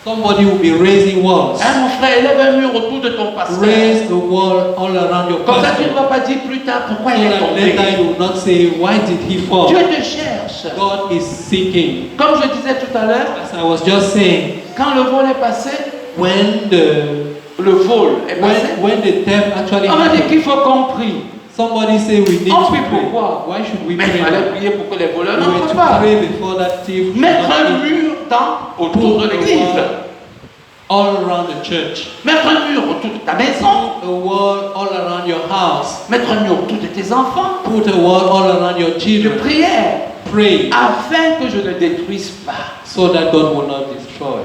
somebody will be raising walls. Hein, mon frère, élève un mur autour de ton pasteur. Raise a wall all around your Comme ça, tu ne pastor. vas pas dire plus tard pourquoi So il est that tombé. later you will not say, why did he fall? Dieu te cherche. God is seeking. Comme je disais tout à l'heure, As I was just saying, quand le vol est passé, when le vol est passé, when the theft actually on m'a dit happened, qu'il faut qu'on prie. Somebody say we need On to prie pray. pourquoi? Why should we Mais il pray? fallait prier pour que les voleurs We were n'entrent to pas. pray before that thief should Mettre not un enter. mur autour de l'église. All around the church. Mettre un mur autour de ta maison. Put a wall all around your house. Mettre un mur autour de tes enfants. Put a wall all around your De children. prière. Pray Afin que je ne détruise pas. so that God will not destroy.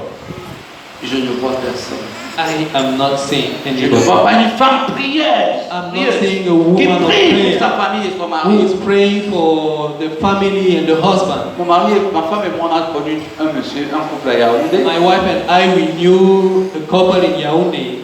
Je ne vois personne. I am not seeing Je ne anybody vois pas une femme prière. I'm not Prieuse, seeing a qui woman of prie prayer pour sa famille et son who mari. is praying for the family and the husband. Mon mari, ma femme et moi, on a connu un monsieur, un couple à Yaoundé. My wife and I, we knew a couple in Yaoundé.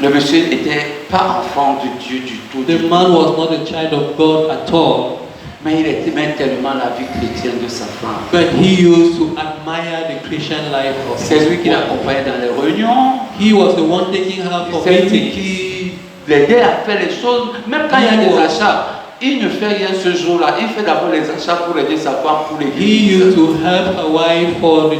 Le monsieur n'était pas enfant de Dieu du tout. The man was not a child of God at all, Mais il aimait tellement la vie chrétienne de sa femme. but he used to admire the Christian life of C'est lui his qui wife. l'accompagnait dans les réunions. He was the one taking her for C'est lui meetings. qui l'aidait à faire les choses. Même quand il y a des achats, il ne fait rien ce jour-là. Il fait d'abord les achats pour aider sa femme pour He l'église. used to help her wife for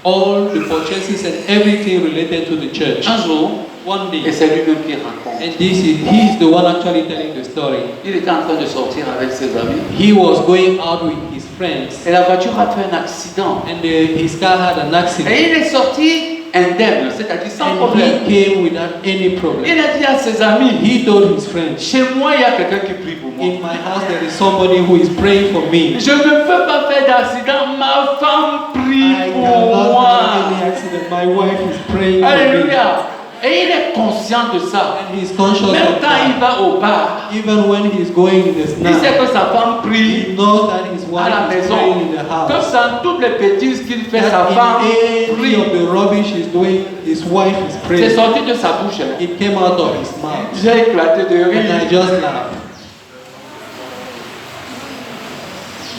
all the purchases and everything related to the church. Un jour, One et day, c'est lui-même qui raconte. and he is the one actually telling the story. Il était en train de sortir avec ses amis. He was going out with his friends, Et la voiture a fait un accident. and his car had an accident. Et il est sorti indemne, c'est-à-dire sans And problème. he came without any problem. Il a dit à ses amis, He told his friends, chez moi, il y a quelqu'un qui prie pour moi. in my house there is somebody who is praying for me. Je ne peux pas faire d'accident, ma femme prie I pour cannot moi. have any accident. My wife is praying for me. Alléluia. Et il est conscient de ça. And he's conscious Même of quand il that. va au bar, Even when he's going in the il sait snack, que sa femme prie he knows that his à la wife is maison. praying in the Que house. dans toutes les bêtises qu'il fait, sa That femme in any prie. of the rubbish he's doing, his wife is C'est praying. sorti de sa bouche. Hein. It came out of his mouth. J'ai éclaté de And I rire. just laughed.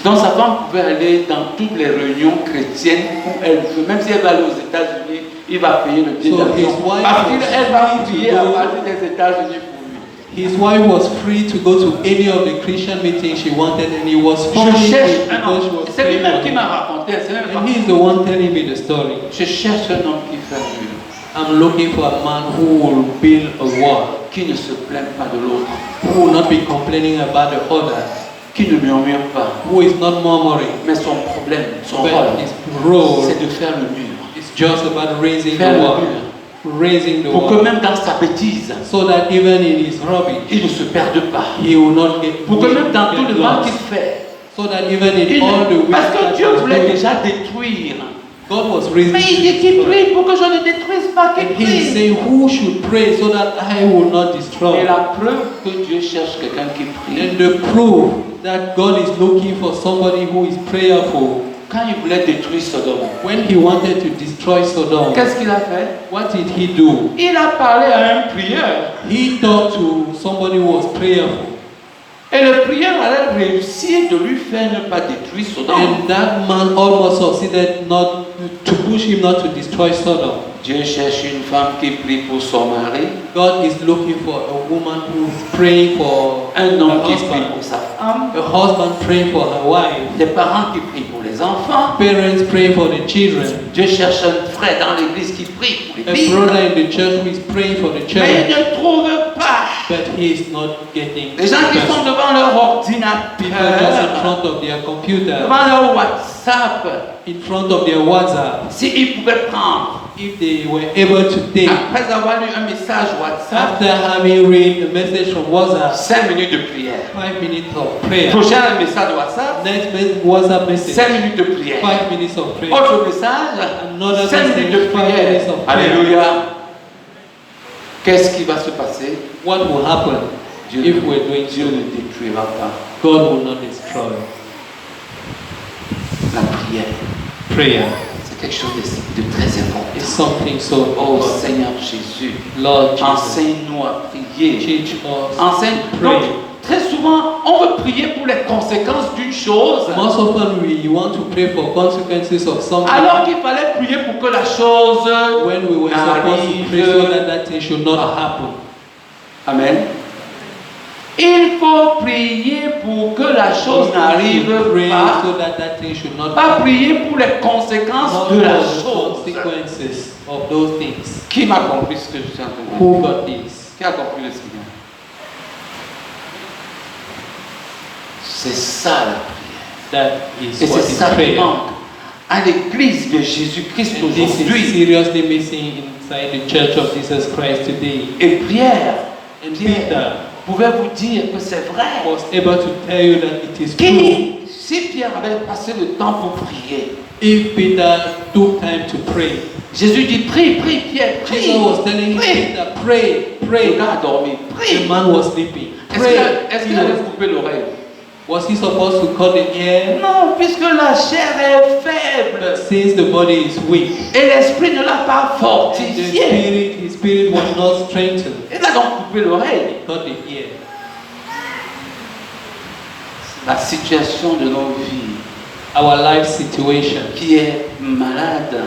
Donc sa femme pouvait aller dans toutes les réunions chrétiennes où elle veut. Même si elle va aller aux États-Unis, il va payer le billet So d'avion. his wife Parce was qu'elle va free to prier à go. partir des États-Unis pour lui. His wife was free to go to any of the Christian meetings she wanted, and he was Je free cherche un because she homme. was C'est praying lui-même for qui him. m'a raconté. C'est même pas- And he is the one telling me the story. Je cherche un homme qui fait un mur, I'm looking for a man who will build a wall, qui ne se plaint pas de l'autre, who will not be complaining about the other, qui ne murmure pas. who is not murmuring, Mais son problème, son but rôle, his role c'est de faire le mur. is just about raising Faire the le wall, mur. raising the Pour que wall, même dans sa bêtise, so that even in his rubbish, il ne se perde pas. he will not get, Pour que même dans tout get le mal lost. qu'il fait, So that even in il all the ne- parce ways que that Dieu he was voulait doing, déjà détruire. God was raising Mais il dit qu'il prie pour que je ne détruise pas, qu'il And he is prie. saying, who should pray so that I will not destroy? Et la preuve que Dieu cherche quelqu'un qui prie, And the proof that God is looking for somebody who is prayerful, quand il voulait détruire Sodome, when he wanted to destroy Sodom, qu'est-ce qu'il a fait? what did he do? Il a parlé à un prieur. He talked to somebody who was prayerful. Et le prieur allait réussir de lui faire ne pas détruire Sodome. And that man almost succeeded not to push him not to destroy Sodom. Dieu cherche une femme qui prie pour son mari, God is looking for a woman who is praying for un her homme qui prie husband, pour sa femme, a husband praying for her wife, des parents qui prient pour les enfants. parents praying for the children, Dieu cherche un frère dans l'église qui prie pour a l'église. brother in the church who is praying for the Mais church, il ne trouve pas. but he is not getting Les gens qui sont devant leur people just in ordinateur, front of their computer, devant leur WhatsApp, in front of their WhatsApp, s'ils pouvaient prendre, if they were able to take, après avoir lu un message WhatsApp, after having read a message from WhatsApp, 5 minutes de prière. 5 minutes of prayer, Prochain message WhatsApp, next WhatsApp message, 5 minutes de prière. 5 minutes of prayer, Autre message, another 5 minutes de message, 5 prière. minutes of prayer. Alléluia. Qu'est-ce qui va se passer? What will happen Dieu, if we're doing Dieu so? ne détruira pas God will not destroy. la prière. Prayer C'est quelque chose de très is important. something so Oh important. Seigneur Jésus, Lord Jesus, enseigne-nous à prier. teach us. Enseigne. Pray. Donc, très souvent, on veut prier pour les conséquences d'une chose, Most often we want to pray for consequences of something alors qu'il fallait prier pour que la chose when we were supposed to pray so that that thing should not happen. Amen. Il faut prier pour que la chose n'arrive Pray pas. so that that thing should not Pas happen. prier pour les conséquences Not de la for the chose. consequences of those things. Qui m'a compris ce que je suis en train de dire? Who got this? Qui a compris le Seigneur? C'est ça la prière. That is Et what c'est is ça qui prayer. manque à l'église de Jésus-Christ And this is aujourd'hui. seriously missing inside the Church of Jesus Christ today. Et Pierre And Peter pouvait vous dire que c'est vrai. was able to tell you that it is true. Si Pierre avait passé le temps pour prier, If Peter took time to pray, Jésus dit prie, prie Pierre, prie. Jesus was telling him, Prie. Peter, pray, Le pray. gars a dormi, The prie. man was sleeping. Est-ce Pray. qu'il allait couper l'oreille? Was he supposed to cut the ear? Non, puisque la chair est faible Since the body is weak, et l'esprit ne l'a pas and fortifié. his spirit was not strengthened. Il a donc coupé l'oreille. Cut the ear. La situation de nos vies Our life situation qui est malade,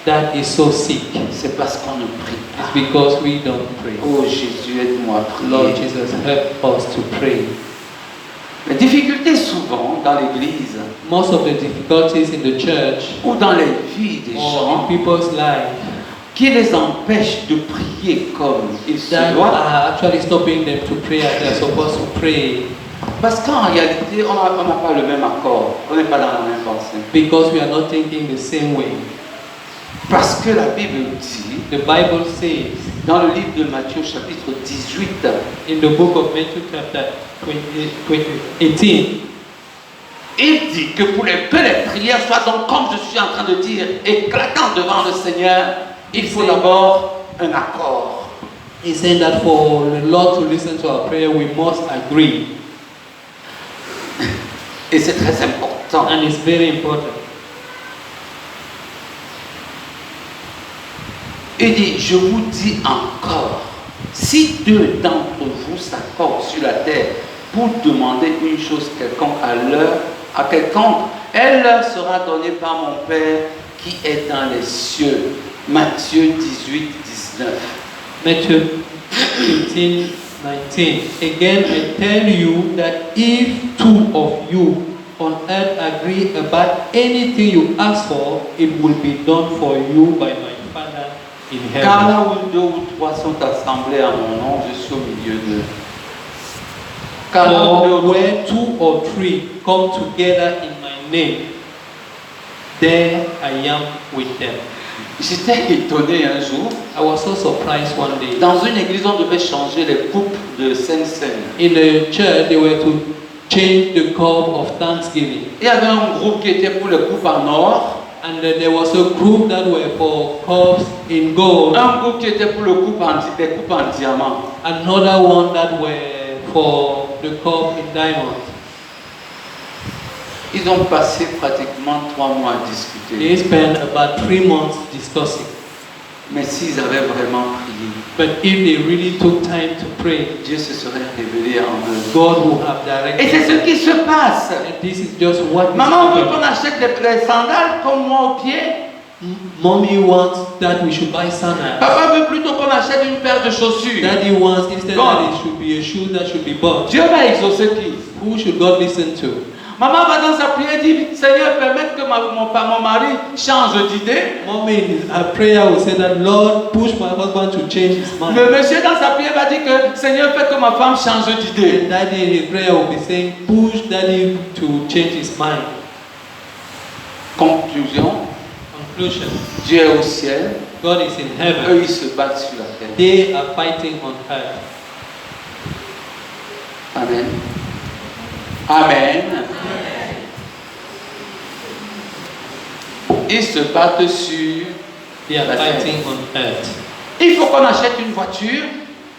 that is so sick c'est parce qu'on ne prie is pas. because we don't pray. Oh Jésus, aide-moi à Lord prier. Jesus, help us to pray. La difficulté souvent dans l'église Most of the difficulties in the church ou dans les vies des or gens in people's life qui les empêchent de prier comme il se that doit. are actually stopping them to pray as they're supposed to pray, Parce qu'en réalité, on n'a pas le même accord. On n'est pas dans la même pensée. because we are not thinking the same way. Parce que la Bible dit, The Bible says dans le livre de Matthieu chapitre 18, in the book of Matthew chapter 18, il dit que que les prières soient donc, comme je suis en train de dire, éclatantes devant le Seigneur, il faut d'abord un accord. he said that for the Lord to listen to our prayer, we must agree. Et c'est très important. And it's very important. Il dit, je vous dis encore, si deux d'entre vous s'accordent sur la terre pour demander une chose quelconque à quelconque, elle leur sera donnée par mon Père qui est dans les cieux. Matthieu 18, 19. Matthew 15, 19. Again, I tell you that if two of you on earth agree about anything you ask for, it will be done for you by my Father in Car heaven. là où deux ou trois sont assemblés à mon nom, je suis au milieu d'eux. Car là où deux For ou where two or three come together in my name, there I am with them. J'étais étonné un jour. I was so surprised one day. Dans une église, on devait changer les coupes de Sainte-Seine. In the church, they were to change the cup of thanksgiving. Il y avait un groupe qui était pour les coupes en or, And there was a group that were for cups in gold, un groupe qui était pour les coupes en diamant. another one that were for the cup in diamond. Ils ont passé pratiquement 3 mois à discuter. They spent about 3 months discussing. Mais s'ils avaient vraiment prié, But if they really took time to pray, Dieu se serait révélé en eux. God would have Et c'est directed ce them. qui se passe. And this is just what is Maman veut qu'on happening. achète des sandales comme moi au pied. Mommy wants that we should buy sandals. Papa veut plutôt qu'on achète une paire de chaussures. Daddy wants instead God. that it should be a shoe that should be bought. Dieu va exaucer qui? Who should God listen to? Maman va dans sa prière et dit, Seigneur, permette que mon mari change d'idée. Mommy in her prayer will say that Lord push my husband to change his mind. Le monsieur dans sa prière va dire que Seigneur, fais que ma femme change d'idée. And Daddy in his prayer will be saying push Daddy to change his mind. Conclusion, Conclusion. Dieu est au ciel, God is in eux heaven. ils se battent sur la terre. They are fighting on earth. Amen. Amen. Ils se battent sur. They are la terre. fighting on earth. Il faut qu'on achète une voiture.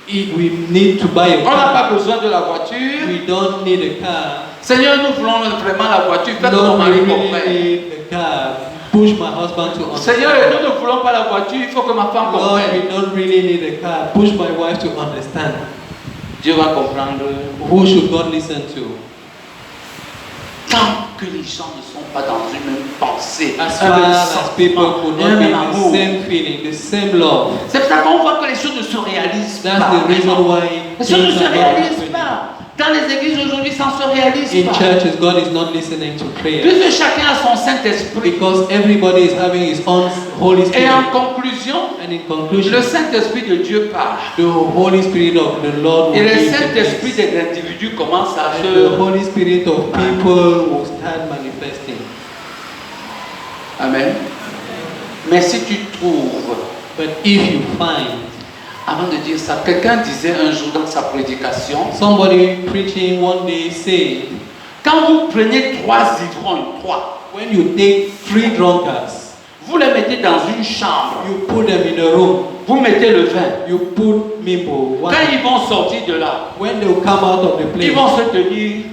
If we need to buy a On n'a car. pas besoin de la voiture. We don't need a car. Seigneur, nous voulons vraiment la voiture. Fais que mon Lord, we mari really comprenne. need a car. Push my husband to Seigneur, understand. nous ne voulons pas la voiture. Il faut que ma femme Lord, comprenne. we don't really need a car. Push my wife to understand. Dieu va comprendre. Who should God listen to? Tant que les gens ne sont pas dans une même pensée, As un far même as people sentiment, could un not be même in amour. the same feeling, the same love. C'est pour ça qu'on voit que les choses ne se réalisent That's pas. the reason why Les choses ne things se are not réalisent happening. pas. Dans les églises aujourd'hui, ça ne se réalise In pas. churches, God is not listening to prayer Puisque chacun a son Saint-Esprit. because everybody is having his own Holy Et Spirit. en conclusion, And in conclusion, le Saint-Esprit de Dieu part. the Holy Spirit of the Lord Et will le give the Saint-Esprit peace. des individus commence à And the se... Holy Spirit of people will start manifesting. Amen. Mais si tu trouves, But if you find avant de dire ça, quelqu'un disait un jour dans sa prédication, somebody preaching one day said, quand vous prenez 3 ivrognes, 3, when you take 3 drunkards, vous les mettez dans une chambre, you put them in a room, vous mettez le vin. you put people, Quand ils vont sortir de là, when they will come out of the ils place, vont se tenir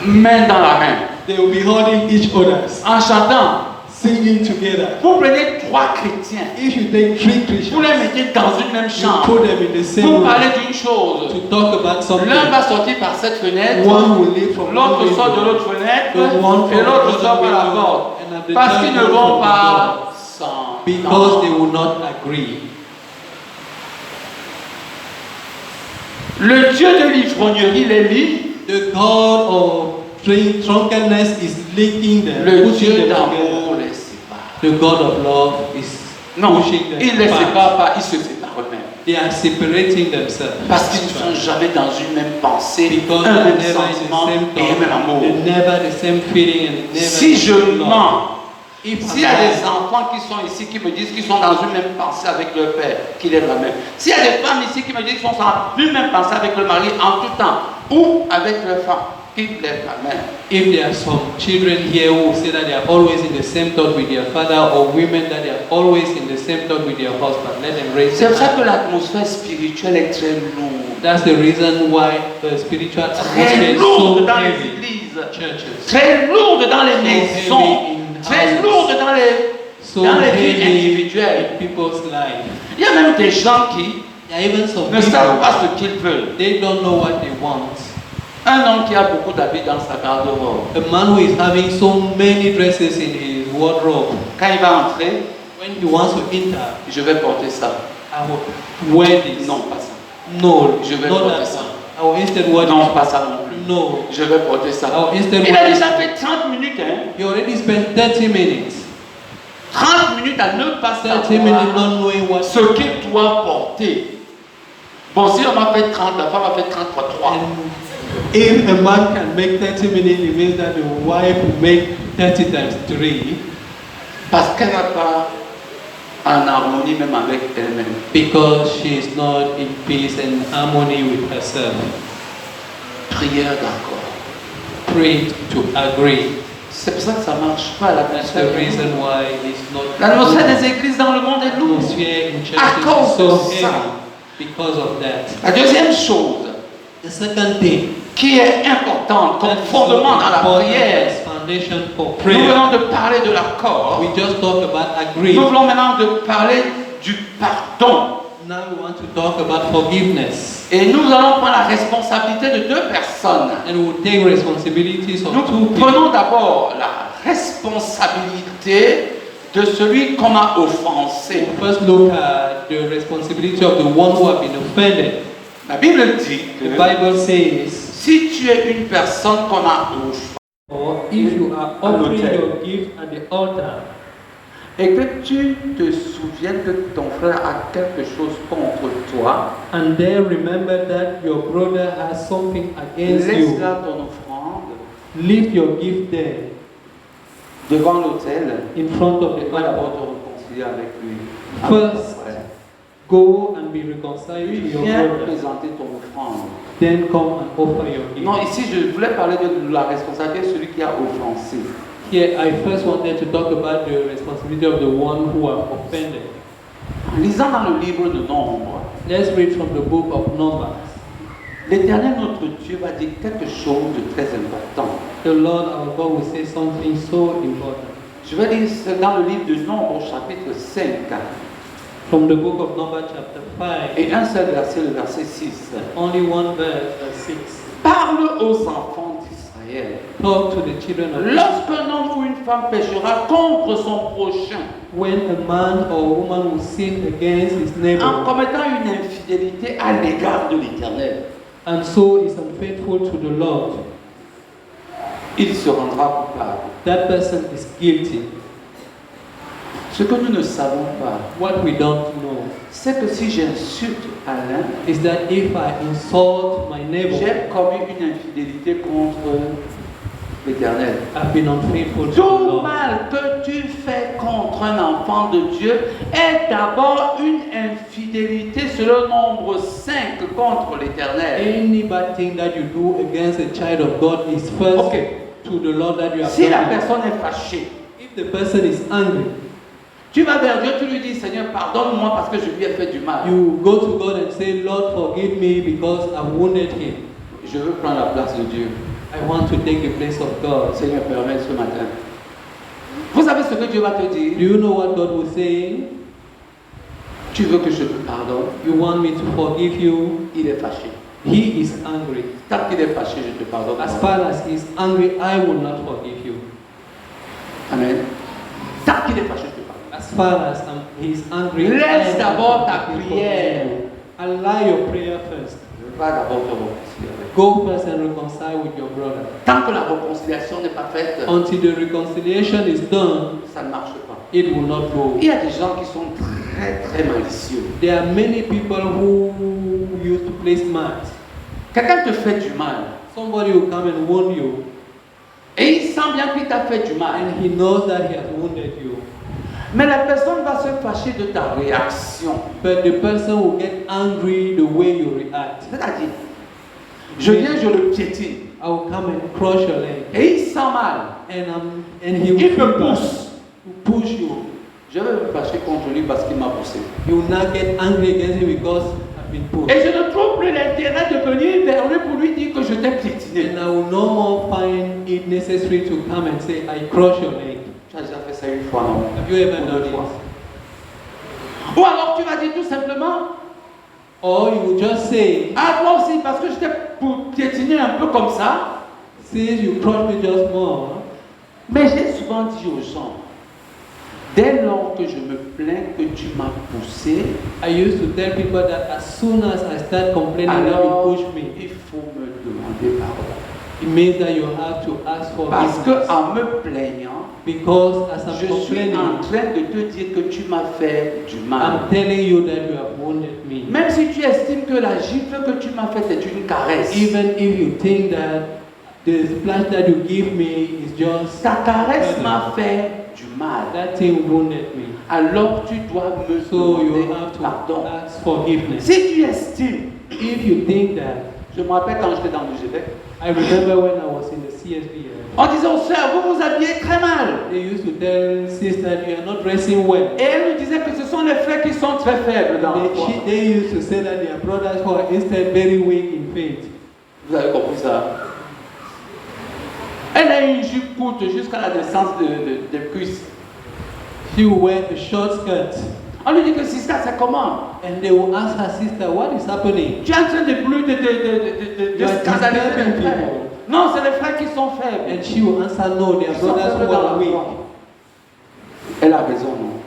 main dans la main, they will be holding each other's, en chantant. singing together. Vous prenez 3 chrétiens, If you take 3 vous Christians, les mettez dans une même you chambre, put them in the same vous room parlez d'une chose. to talk about something. L'un va sortir par cette fenêtre, One will leave from one l'autre sort de window, l'autre fenêtre, the one from et l'autre the sort par la window, porte. and at the Parce third qu'ils ne one vont from the pas s'entendre. because they will not agree. Le Dieu de l'ivrognerie les lie, The God of drunkenness is linking them, le pushing Dieu them d'amour together. les sépare. The God of love is Non, pushing them ils ne les apart. séparent pas, ils se séparent eux-mêmes. They are separating themselves. Parce qu'ils ne sont jamais dans une même pensée, Because un they're même never in sentiment the same et un même thought, amour. they're never the same feeling and never Si the je same love. mens, If s'il y a des I, enfants qui sont ici qui me disent qu'ils sont dans une même pensée avec leur père, qu'il est la même. S'il y a des femmes ici qui me disent qu'ils sont dans une même pensée avec le mari en tout temps, ou avec leur femme, qu'ils lèvent la main. if there are some children here who say that they are always in the same thought with their father, or women that they are always in the same thought with their husband, let them raise C'est their pour ça que hand. l'atmosphère spirituelle est très lourde. That's the reason why the spiritual atmosphere Très is lourde so dans les heavy. églises, Churches. très lourde dans les So maisons, heavy in très houses. lourde dans les vies Heavy individuelles. in people's life. Il y a même des gens qui There are even some ne savent people, pas ce qu'ils veulent. they don't know what they want. Un homme qui a beaucoup d'habits dans sa garde-robe, A man who is having so many dresses in his wardrobe, quand il va entrer, when he wants to enter, je vais porter ça. I will wear this. Non, pas ça. No, Je vais not porter that ça. one. I will instead wear Non, this. pas ça non plus. No, Je vais porter ça. I will instead Il a wear déjà this. fait 30 minutes, hein. He already spent 30 minutes. 30 minutes à ne pas 30 minutes savoir not knowing what ce qu'il doit porter. Bon, si l'homme a fait 30, la femme a fait 30 fois 3. And if a man can make 30 minutes, it means that the wife will make 30 times 3 Parce qu'elle n'a pas en harmonie même avec elle-même. because she is not in peace and harmony with herself. Prière d'accord. Pray to agree. C'est pour ça que ça ne marche pas That's the l'atmosphère. reason why it's not. L'atmosphère des églises dans le monde est lourde. Atmosphere in À churches cause is so de ça. heavy because of that. La deuxième chose The second thing, qui est importante comme that's fondement dans la important prière, as foundation for nous prayer. venons de parler de l'accord. We just talked about agree. Nous voulons maintenant de parler du pardon. Now we want to talk about forgiveness. Et nous allons prendre la responsabilité de 2 personnes. And we will take responsibilities of Nous 2 people. prenons d'abord la responsabilité de celui qu'on a offensé. First look at the responsibility of the one who have been offended. La Bible dit The que Bible says, si tu es une personne qu'on a offensée or if you are offering your gift at the altar, et que tu te souviens que ton frère a quelque chose contre toi, and then remember that your brother has something against laisse you, là ton offrande leave your gift there devant l'autel in front of et the va d'abord altar. te réconcilier avec lui. First, Après, go and be reconciled tu with your viens brother. présenter ton offrande. Then come and offer your gift. Non, ici je voulais parler de la responsabilité de celui qui a offensé. Here, I first wanted to talk about the responsibility of the one who have offended. Lisant dans le livre de Nombre, Let's read from the book of Numbers. l'Éternel notre Dieu va dire quelque chose de très important. The Lord our God will say something so important. Je vais lire dans le livre de Nombre, chapitre 5, From the book of Numbers chapter 5, et un seul verset, le verset 6. only one verse, verse 6. Parle aux enfants d'Israël. Talk to the children of Israel. Lorsqu'un homme ou une femme péchera contre son prochain, When a man or woman will sin against his en neighbor commettant une infidélité à l'égard de l'Éternel, and so is unfaithful to the Lord, il se rendra coupable. that person is guilty. Ce que nous ne savons pas, What we don't know c'est que si j'insulte Alain, is that if I insult my neighbor, j'ai commis une infidélité contre l'Éternel. I've been unfaithful to the Tout Lord. mal que tu fais contre un enfant de Dieu est d'abord une infidélité selon nombre 5 contre l'Éternel. Any bad thing that you do against a child of God is first Okay. to the Lord that you have Si la done it. personne est fâchée, If the person is angry, tu vas vers Dieu, tu lui dis, Seigneur, pardonne-moi parce que je lui ai fait du mal. you go to God and say, Lord, forgive me because I wounded him. Je veux prendre la place de Dieu. I want to take the place of God. Seigneur, permets ce matin. Vous savez ce que Dieu va te Do dire? you know what God will say? Tu veux que je te pardonne? You want me to forgive you? Il est fâché. He is angry. Tant qu'il est fâché, je te pardonne. As far as he is angry, I will not forgive you. Amen. Tant qu'il est fâché, je te pardonne. As far as he is angry, Laisse I will d'abord not ta forgive prière. you. Allow your prayer first. Va d'abord te réconcilier avec. Go first and reconcile with your brother. Tant que la réconciliation n'est pas faite, Until the reconciliation is done, ça ne marche pas. it will not go. Il y a des gens qui sont très très malicieux. There are many people who used to play smart. Quelqu'un te fait du mal Somebody will come and wound you, et il sent bien qu'il t'a fait du mal. and he knows that he has wounded you. Mais la personne va se fâcher de ta réaction. But the person will get angry the way you react. C'est-à-dire, je viens, je le piétine I will come and crush your leg, et il sent mal. and he will Il feel me bad. pousse. Will push you. Je vais me fâcher contre lui parce qu'il m'a poussé. You will not get angry against him because I've been pushed. Et je ne trouve plus l'intérêt de venir vers lui pour lui dire que je t'ai piétiné. And I will no more find it necessary to come and say, I crush your leg. Tu as déjà fait ça une fois, non? Have you ever Ou done deux it? fois. Ou alors tu vas dire tout simplement, Or you will just say, ah toi aussi, parce que je t'ai piétiné un peu comme ça. since you crush me just more, Mais j'ai souvent dit aux gens, dès lors que je me plains que tu m'as poussé, I used to tell people that as soon as I start complaining that alors you push me, il faut me demander pardon. it means that you have to ask for Parce forgiveness. que en me plaignant, Because as I'm je suis en complaining, train de te dire que tu m'as fait du mal. I'm telling you that you have wounded me. Même si tu estimes que la gifle que tu m'as faite est une caresse, Even if you think that the splash that you give me is just ta caresse m'a fait du mal. that thing wounded me. Alors tu dois me So you demander have to pardon. ask forgiveness. Si tu estimes, If you think that, je me rappelle quand j'étais dans le GV, I remember when I was in the CSB, on disait aux sœurs, vous vous habillez très mal. they used to tell sister you are not dressing well. Et elle nous disait que ce sont les frères qui sont très faibles dans la foi. They used to say that their brothers who are instead very weak in faith. Vous avez compris ça? Elle a une jupe courte jusqu'à la descente des cuisses. She will wear a short skirt, On lui dit que sister, c'est comment? and they will ask her sister, what is happening? Tu es en train de plus de You are scandaliser disturbing les frères. people. Non, c'est les frères qui sont faibles. And she will answer, no, their Ils sont brothers faibles who dans are la weak. foi. Elle a raison, non?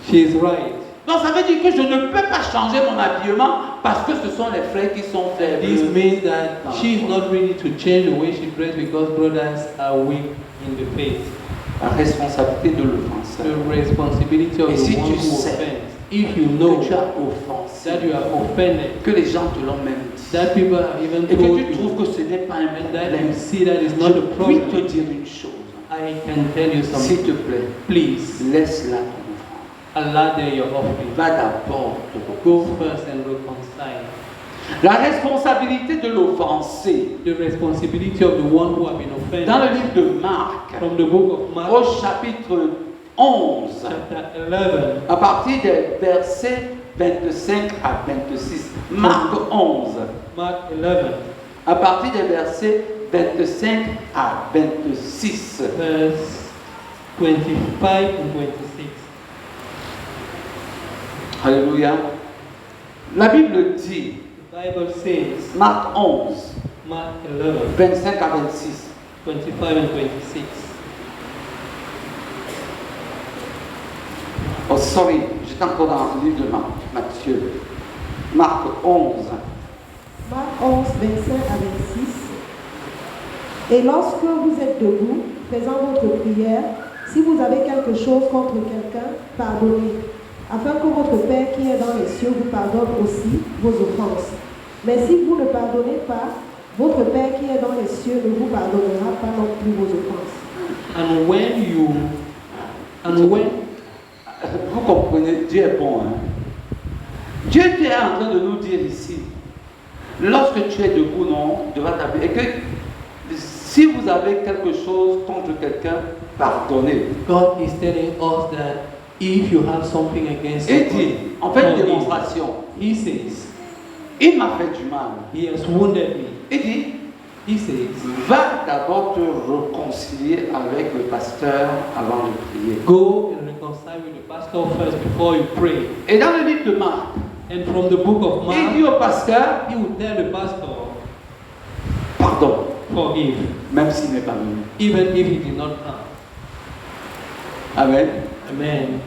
She is right. Donc ça veut dire que je ne peux pas changer mon habillement parce que ce sont les frères qui sont faibles. This means that she is not ready to change the way she dresses because brothers are weak in the faith. La responsabilité de l'offenseur. The responsibility of Et the si one tu who sais offends. If you know Que tu as offensé, that you have offended, que les gens te l'ont même dit, that people have even et que told tu trouves you, que ce n'est pas un and that problème, you see that is je not a puis te problem, dire une chose. I can tell you S'il something. te plaît, Please, laisse-la ton offrande. Allah there your offering. Va d'abord te Go reposer. first and reconcile. La responsabilité de l'offensé. The responsibility of the one who have been Dans le offended. livre de Marc, From the book of Mark, au chapitre 11, chapter 11, à partir des versets 25 à 26. Marc 11, Mark 11, à partir des versets 25 à 26. verse 25 and 26. Alléluia. La Bible dit, The Bible says, Marc 11, Mark 11, 25 à 26. 25 and 26. Oh, sorry, j'étais encore dans le livre de Matthieu. Marc 11, Marc 11, 25 à 26. Et lorsque vous êtes debout, faisant votre prière, si vous avez quelque chose contre quelqu'un, pardonnez, afin que votre Père qui est dans les cieux vous pardonne aussi vos offenses. Mais si vous ne pardonnez pas, votre Père qui est dans les cieux ne vous pardonnera pas non plus vos offenses. Vous comprenez, Dieu est bon. Hein? Dieu est en train de nous dire ici, lorsque tu es debout, non, devant ta vie, et que si vous avez quelque chose contre quelqu'un, pardonnez. God is telling us that if you have something against Et dit, someone, en fait, forgive. démonstration, He says, il m'a fait du mal. he has wounded me. Il dit, He says, va d'abord te réconcilier avec le pasteur avant de prier. go and reconcile with the pastor first before you pray. Et dans le livre de Marc, And from the book of il dit Mark, au pasteur, he will tell the pastor, pardon, forgive, même s'il n'est pas venu. even if he did not come. Amen. Amen.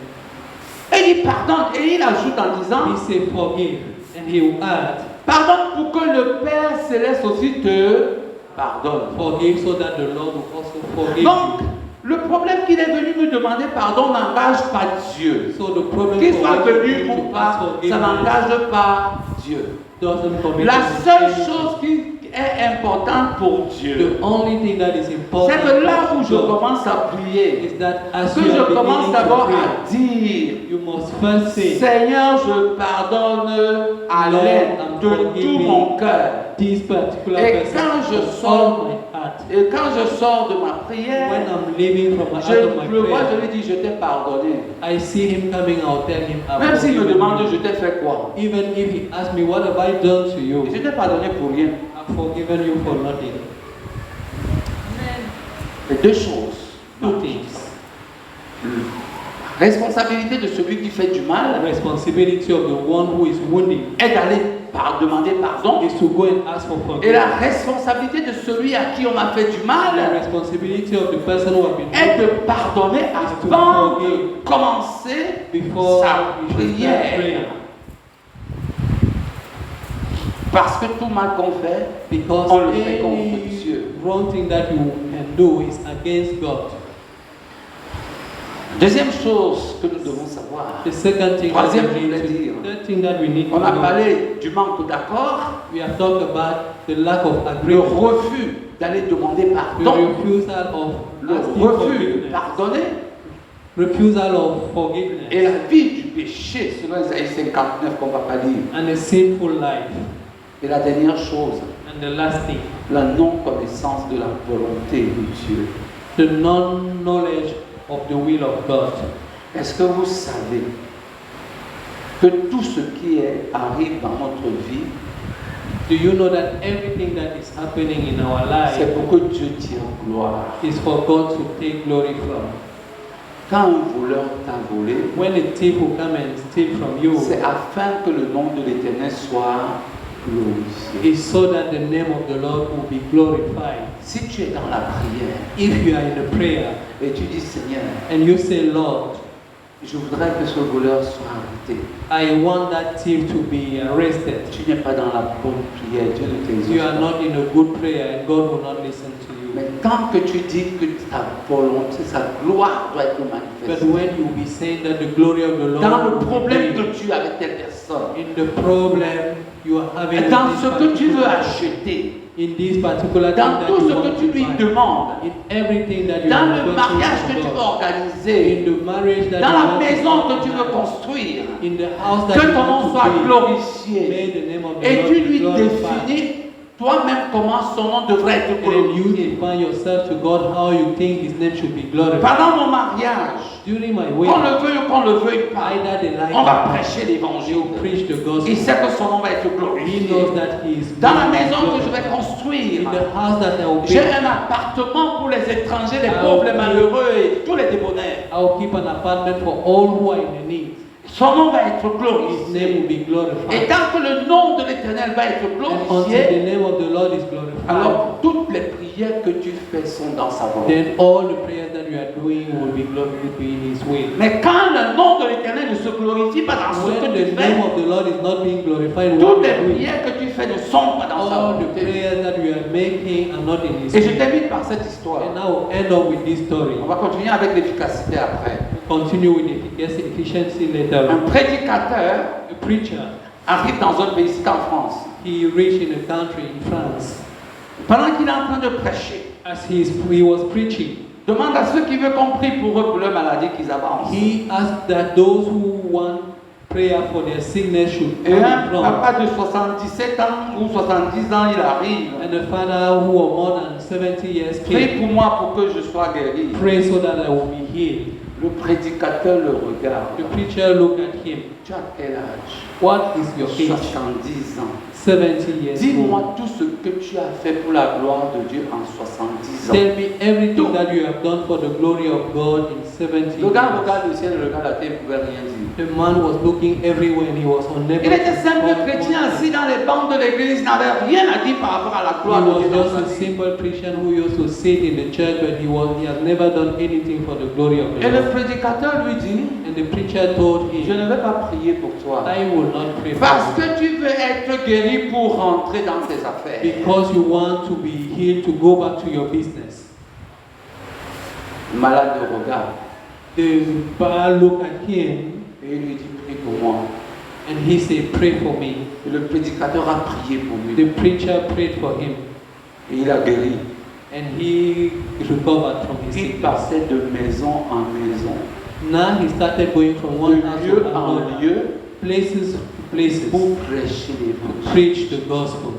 Et il dit pardonne, et il ajoute en He disant, said, forgive, and he will add, pardonne pour que le Père Céleste aussi te pardonne. forgive, so that the Lord will also forgive Donc, you. le problème qu'il est venu me demander pardon n'engage pas Dieu. So the problem Qu'il for soit what you venu do ou to pas, ask ça forgiveness n'engage pas Dieu. doesn't commit La any seule sin. chose qui est importante pour Dieu, The only thing that is important c'est que là où je to God commence à prier, is that as que you are je commence beginning d'abord to pray, à dire, you must first say, Seigneur, je pardonne à Lord, l'aide I'm de tout forgiving mon cœur. this particular Et person quand je from sors- all my heart. Et quand je sors de ma prière, When I'm leaving from out of my je le vois, je prayer, lui dis, je t'ai pardonné. I see him coming, I'll tell him, I've Même s'il me forgiven demande, you. je t'ai fait quoi? Even if he asks me, what have I done to you? Je t'ai pardonné pour rien. I've forgiven you for nothing. Et deux choses. Two things. Responsabilité de celui qui fait du The mal responsibility of the one who is wounding est d'aller demander pardon. is to go and ask for Et la forgiveness. responsabilité de celui à qui on a fait du The mal responsibility of the person who has been est wounded de pardonner is to avant forgive de commencer before sa you should start prière. praying. Parce que tout mal qu'on fait, Because on le fait contre any Dieu. wrong thing that you can do is against God. Deuxième chose que nous devons savoir, The second thing that Troisième, we je voulais need to, dire. third thing that we need to on a know, parlé du manque d'accord, we have talked about the lack of le agreement, refus d'aller demander the pardon, refusal of le asking refus de forgiveness, pardonner refusal of forgiveness, et la vie du péché, selon Isaïe 59 qu'on ne va pas lire. and a sinful life. Et la dernière chose, And the last thing, la non-connaissance de la volonté de Dieu. the non-knowledge of the will of God. Est-ce que vous savez que tout ce qui arrive dans notre vie, Do you know that everything that is happening in our life c'est pour que Dieu tire gloire? is for God to take glory from? Quand un voleur t'a volé, When a thief will come and steal from you, c'est afin que le nom de l'Éternel soit glorifié. it's so that the name of the Lord will be glorified. Si tu es dans la prière If you are in a prayer et tu dis Seigneur, and you say, Lord, je voudrais que ce voleur soit arrêté. I want that thief to be arrested. Tu n'es pas dans la bonne prière, Dieu ne You are t'exauce pas. not in a good prayer and God will not listen to you. Mais tant que tu dis que ta volonté, sa gloire doit être But manifestée, when you be saying that the glory of the Lord dans le will be problème made, que tu as avec telle personne, in the problem you are having with dans this ce que tu veux particular- acheter, in this particular thing dans that tout you ce want que tu to lui buy, demandes, in everything that you dans are le requesting mariage que from tu veux God, organiser, in the marriage that dans you la want to maison que tu veux buy, construire, in the house that que you ton nom want soit to build, glorifié. may the name of the Et Lord tu be lui glorified. définis toi-même comment son nom devrait être And then you glorifié. define yourself to God how you think His name should be glorified. Pendant mon mariage, During my qu'on wedding, le veuille ou qu'on le veuille pas, either they like on va it, prêcher l'évangile. you preach the Il gospel. sait que son nom va être He glorifié. knows that He is Dans la going to be maison que je vais glorified. construire, In the house that I will j'ai build, un appartement pour les étrangers, les Ah, pauvres, les ok. malheureux et tous les débonnaires. I will keep an apartment for all who are in the need. Son nom va être His name glorifié. will be Et glorified. tant que le nom de l'Éternel va être And until glorifié, the name of the Lord is glorified, alors toutes les prières que tu fais sont dans sa volonté. then all the prayers that you you are doing will be in His will. Mais quand le nom de l'Éternel ne se glorifie pas dans ce que When tu the fais, name of the Lord is not being glorified in what toutes you are les doing, prières que tu fais ne sont pas dans sa all the volonté. prayers that you are making are not in His Et je will. termine par cette histoire. And now we'll end up with this story. On va continuer avec l'efficacité après. Continue with efficiency later Un on. prédicateur A preacher, arrive dans un pays, c'est en France. he reached in a country in France. Pendant qu'il est en train de prêcher, As he was preaching, demande à ceux qui veulent qu'on prie pour eux, pour leur maladie, qu'ils avancent. he asked that those who want prayer for their sickness should Et come un in front. papa de 77 ans ou 70 ans, il arrive. And a father who are more than 70 years Prie came, pour moi pour que je sois guéri. pray so that I will be healed. Le prédicateur le regarde. The preacher looked at him. Tu as quel âge? What is your age? 70 ans. 70 years old. Dis-moi tout ce que tu as fait pour la gloire de Dieu en 70 ans. Tell me everything that you have done for the glory of God in 70 Le gars years. regarde le ciel, le regarde la terre, il ne pouvait rien dire. The man was looking everywhere and he was unable Il était to simple find chrétien one assis thing. dans les bancs de l'église, il n'avait rien à dire par rapport à la He gloire de was Dieu dans just sa a vie. simple Christian who used to sit in the church, but he has never done anything for the glory of the Et le Lord. prédicateur lui dit, And the preacher told je him, ne vais pas prier pour toi. I will not pray Parce for you que tu veux être guéri pour rentrer dans tes affaires. because you want to be healed to go back to your business. Le malade le regarde The bar looked at him et il lui dit, prie pour moi. and he said, pray for me. Et le prédicateur a prié pour lui. The preacher prayed for him Et il a guéri. and he recovered from his Il sickness. passait de maison en maison, Now he started going from one de house lieu to en another, lieu, places to places, pour prêcher to l'évangile. preach the gospel.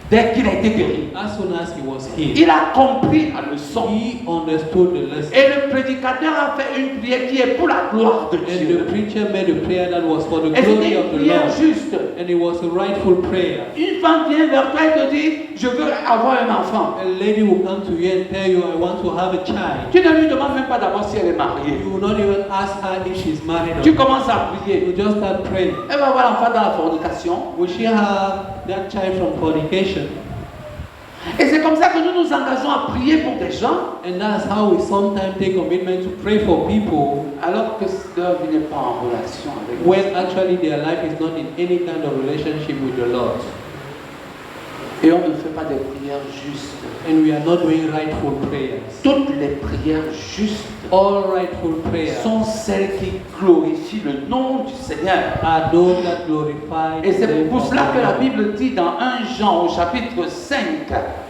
Dès qu'il a été guéri, As soon as he was healed, il a compris la leçon. he understood the lesson. Et le prédicateur a fait une prière qui est pour la gloire de And the Dieu. preacher made a prayer that was for the Et glory c'était of une the prière Lord. juste. And it was a rightful prayer. Une femme vient vers toi et te dit, je veux avoir un enfant. A lady will come to you and tell you, I want to have a child. Tu ne lui demandes même pas d'abord si elle est mariée. You will not even ask her if she's married or Tu not. commences à prier. You just start praying. Elle va avoir l'enfant dans la fornication. Will she have that child from fornication? Et c'est comme ça que nous nous engageons à prier pour des gens, And that's how we sometimes take commitment to pray for people alors que leur vie n'est pas en relation avec when Dieu. actually their life is not in any kind of relationship with the Lord. Et on ne fait pas des prières justes. And we are not doing rightful prayers. Toutes les prières justes All rightful prayers sont celles qui glorifient le nom du Seigneur. are those that glorify Et the c'est name pour of cela the que la Lord. Bible dit dans 1 Jean au chapitre 5,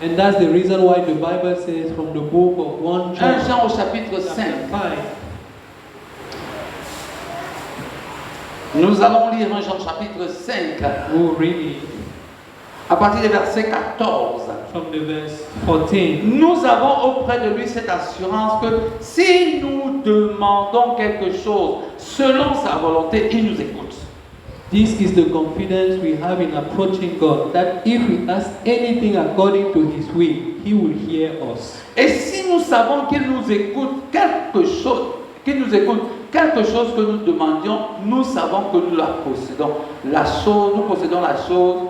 And that's the reason why the Bible says from the book of 1 1 John Jean au chapitre 5, chapter 5. nous allons lire 1 Jean chapitre 5 We'll read it à partir du verset 14. from the verse 14. Nous avons auprès de lui cette assurance que si nous demandons quelque chose selon sa volonté, il nous écoute. This is the confidence we have in approaching God, that if we ask anything according to His will, He will hear us. Et si nous savons qu'il nous écoute quelque chose que nous demandions, nous savons que nous la possédons. Nous possédons la chose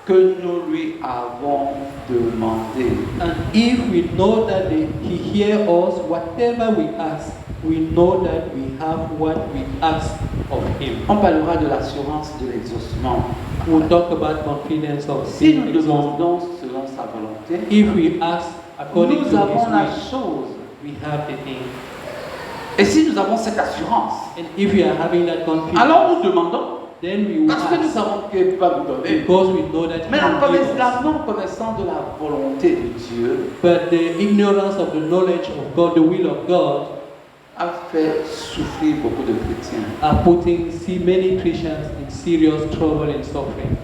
que nous lui avons demandé. And if we know that He hears us, whatever we ask, we know that we have what we ask of Him. On parlera de l'assurance de l'exaucement. We'll talk about confidence of Si nous sin. demandons selon sa volonté, If we ask according nous to His avons la will, chose. we have the thing. Et si nous avons cette assurance, And if we are having that confidence, alors nous demandons, then we will parce que nous ask, savons qu'il va nous donner. because we know that He Mais will give us. la non-connaissance de la volonté de Dieu But the ignorance of the knowledge of God, the will of God, a fait souffrir beaucoup de chrétiens. are putting many Christians in serious trouble and suffering.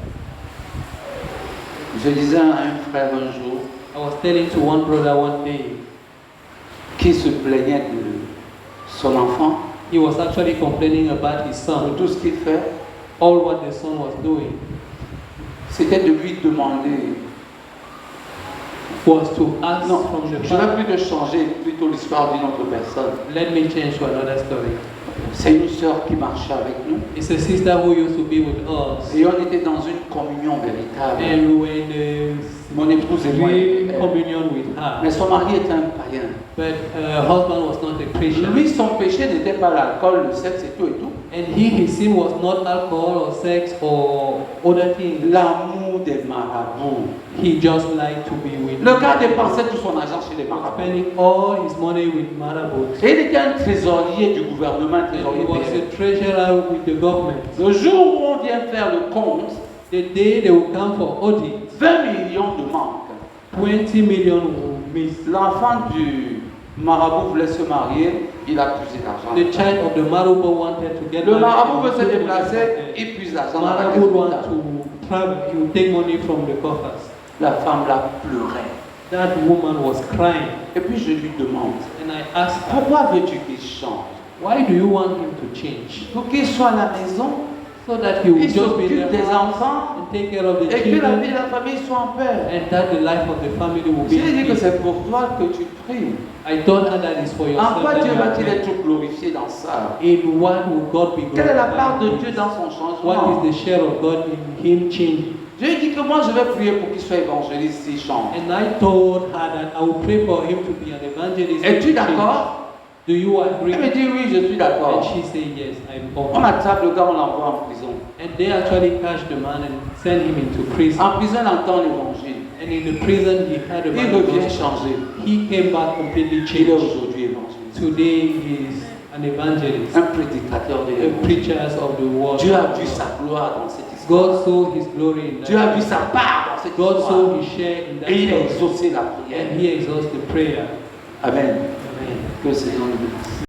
Je disais à un frère un jour I was telling to one brother one day, qui se plaignait de son enfant, he was actually complaining about his de son, tout ce qu'il fait, all what the son was doing c'était de lui demander. was to ask Non, from je the ne father. vais plus de changer plutôt l'histoire d'une autre personne. Let me change to another story. C'est une sœur qui marchait avec nous It's a sister who used to be with us, et on était dans une communion véritable. and we were in Mon épouse a et moi. real communion with Mais her. son mari était un païen. But her husband was not a preacher. Lui, son péché n'était pas l'alcool, le sexe et tout et tout. And his sin was not alcohol or sex or other things. L'amour des marabouts. He just liked to be with Le gars dépensait tout son argent chez les He was marabouts. spending all his money with marabouts. Et il était un trésorier du gouvernement, un And he trésorier was PL. a treasurer with the government. Le jour où on vient faire le compte, The day they will come for audit, 20 millions de manque. 20 million will miss. L'enfant du marabout voulait se marier, il a puisé l'argent. The child of the marabout wanted to get Le married. marabout veut se He déplacer, wanted- il puise l'argent dans la caisse Marabout want d'État. to travel, he will take money from the coffers. La femme là pleurait. That woman was crying, Et puis je lui demande, and I asked her, pourquoi veux-tu qu'il change? why do you want him to change? Pour qu'il soit à la maison, So that he will il just be s'occupe there des enfants, and take care of the et que la children, vie de la famille soit en paix. and that the life of the family will be J'ai dit in que peace. c'est pour toi que tu pries. I told her that is for En yourself. quoi that Dieu you are va-t-il praying. être glorifié dans ça? In what will God be Quelle est la part glorified de in? Dieu dans son What changement? is the share of God in him changing? Je lui ai dit que moi je vais prier pour qu'il soit évangéliste s'il change. And I told her that I will pray for him to be an evangelist. Es-tu to change. d'accord? Do you agree? Elle me dit oui, je suis And d'accord. she said yes, I'm On okay. attrape le gars, on l'envoie en prison. And they actually catch the man and send him into prison. En prison, il entend l'évangile. And in the prison he had a Il man revient gospel. changé. He came back completely Il est changed. aujourd'hui évangéliste. Today he is an evangelist, Un prédicateur de a l'évangile. preachers of the world. Dieu a vu sa gloire dans cette histoire. God saw his glory in Dieu a that. vu sa part dans cette God histoire. saw his share in that Et il a story. exaucé la prière. And he exauced the prayer. Amen. Amen. Que le Seigneur nous bénisse.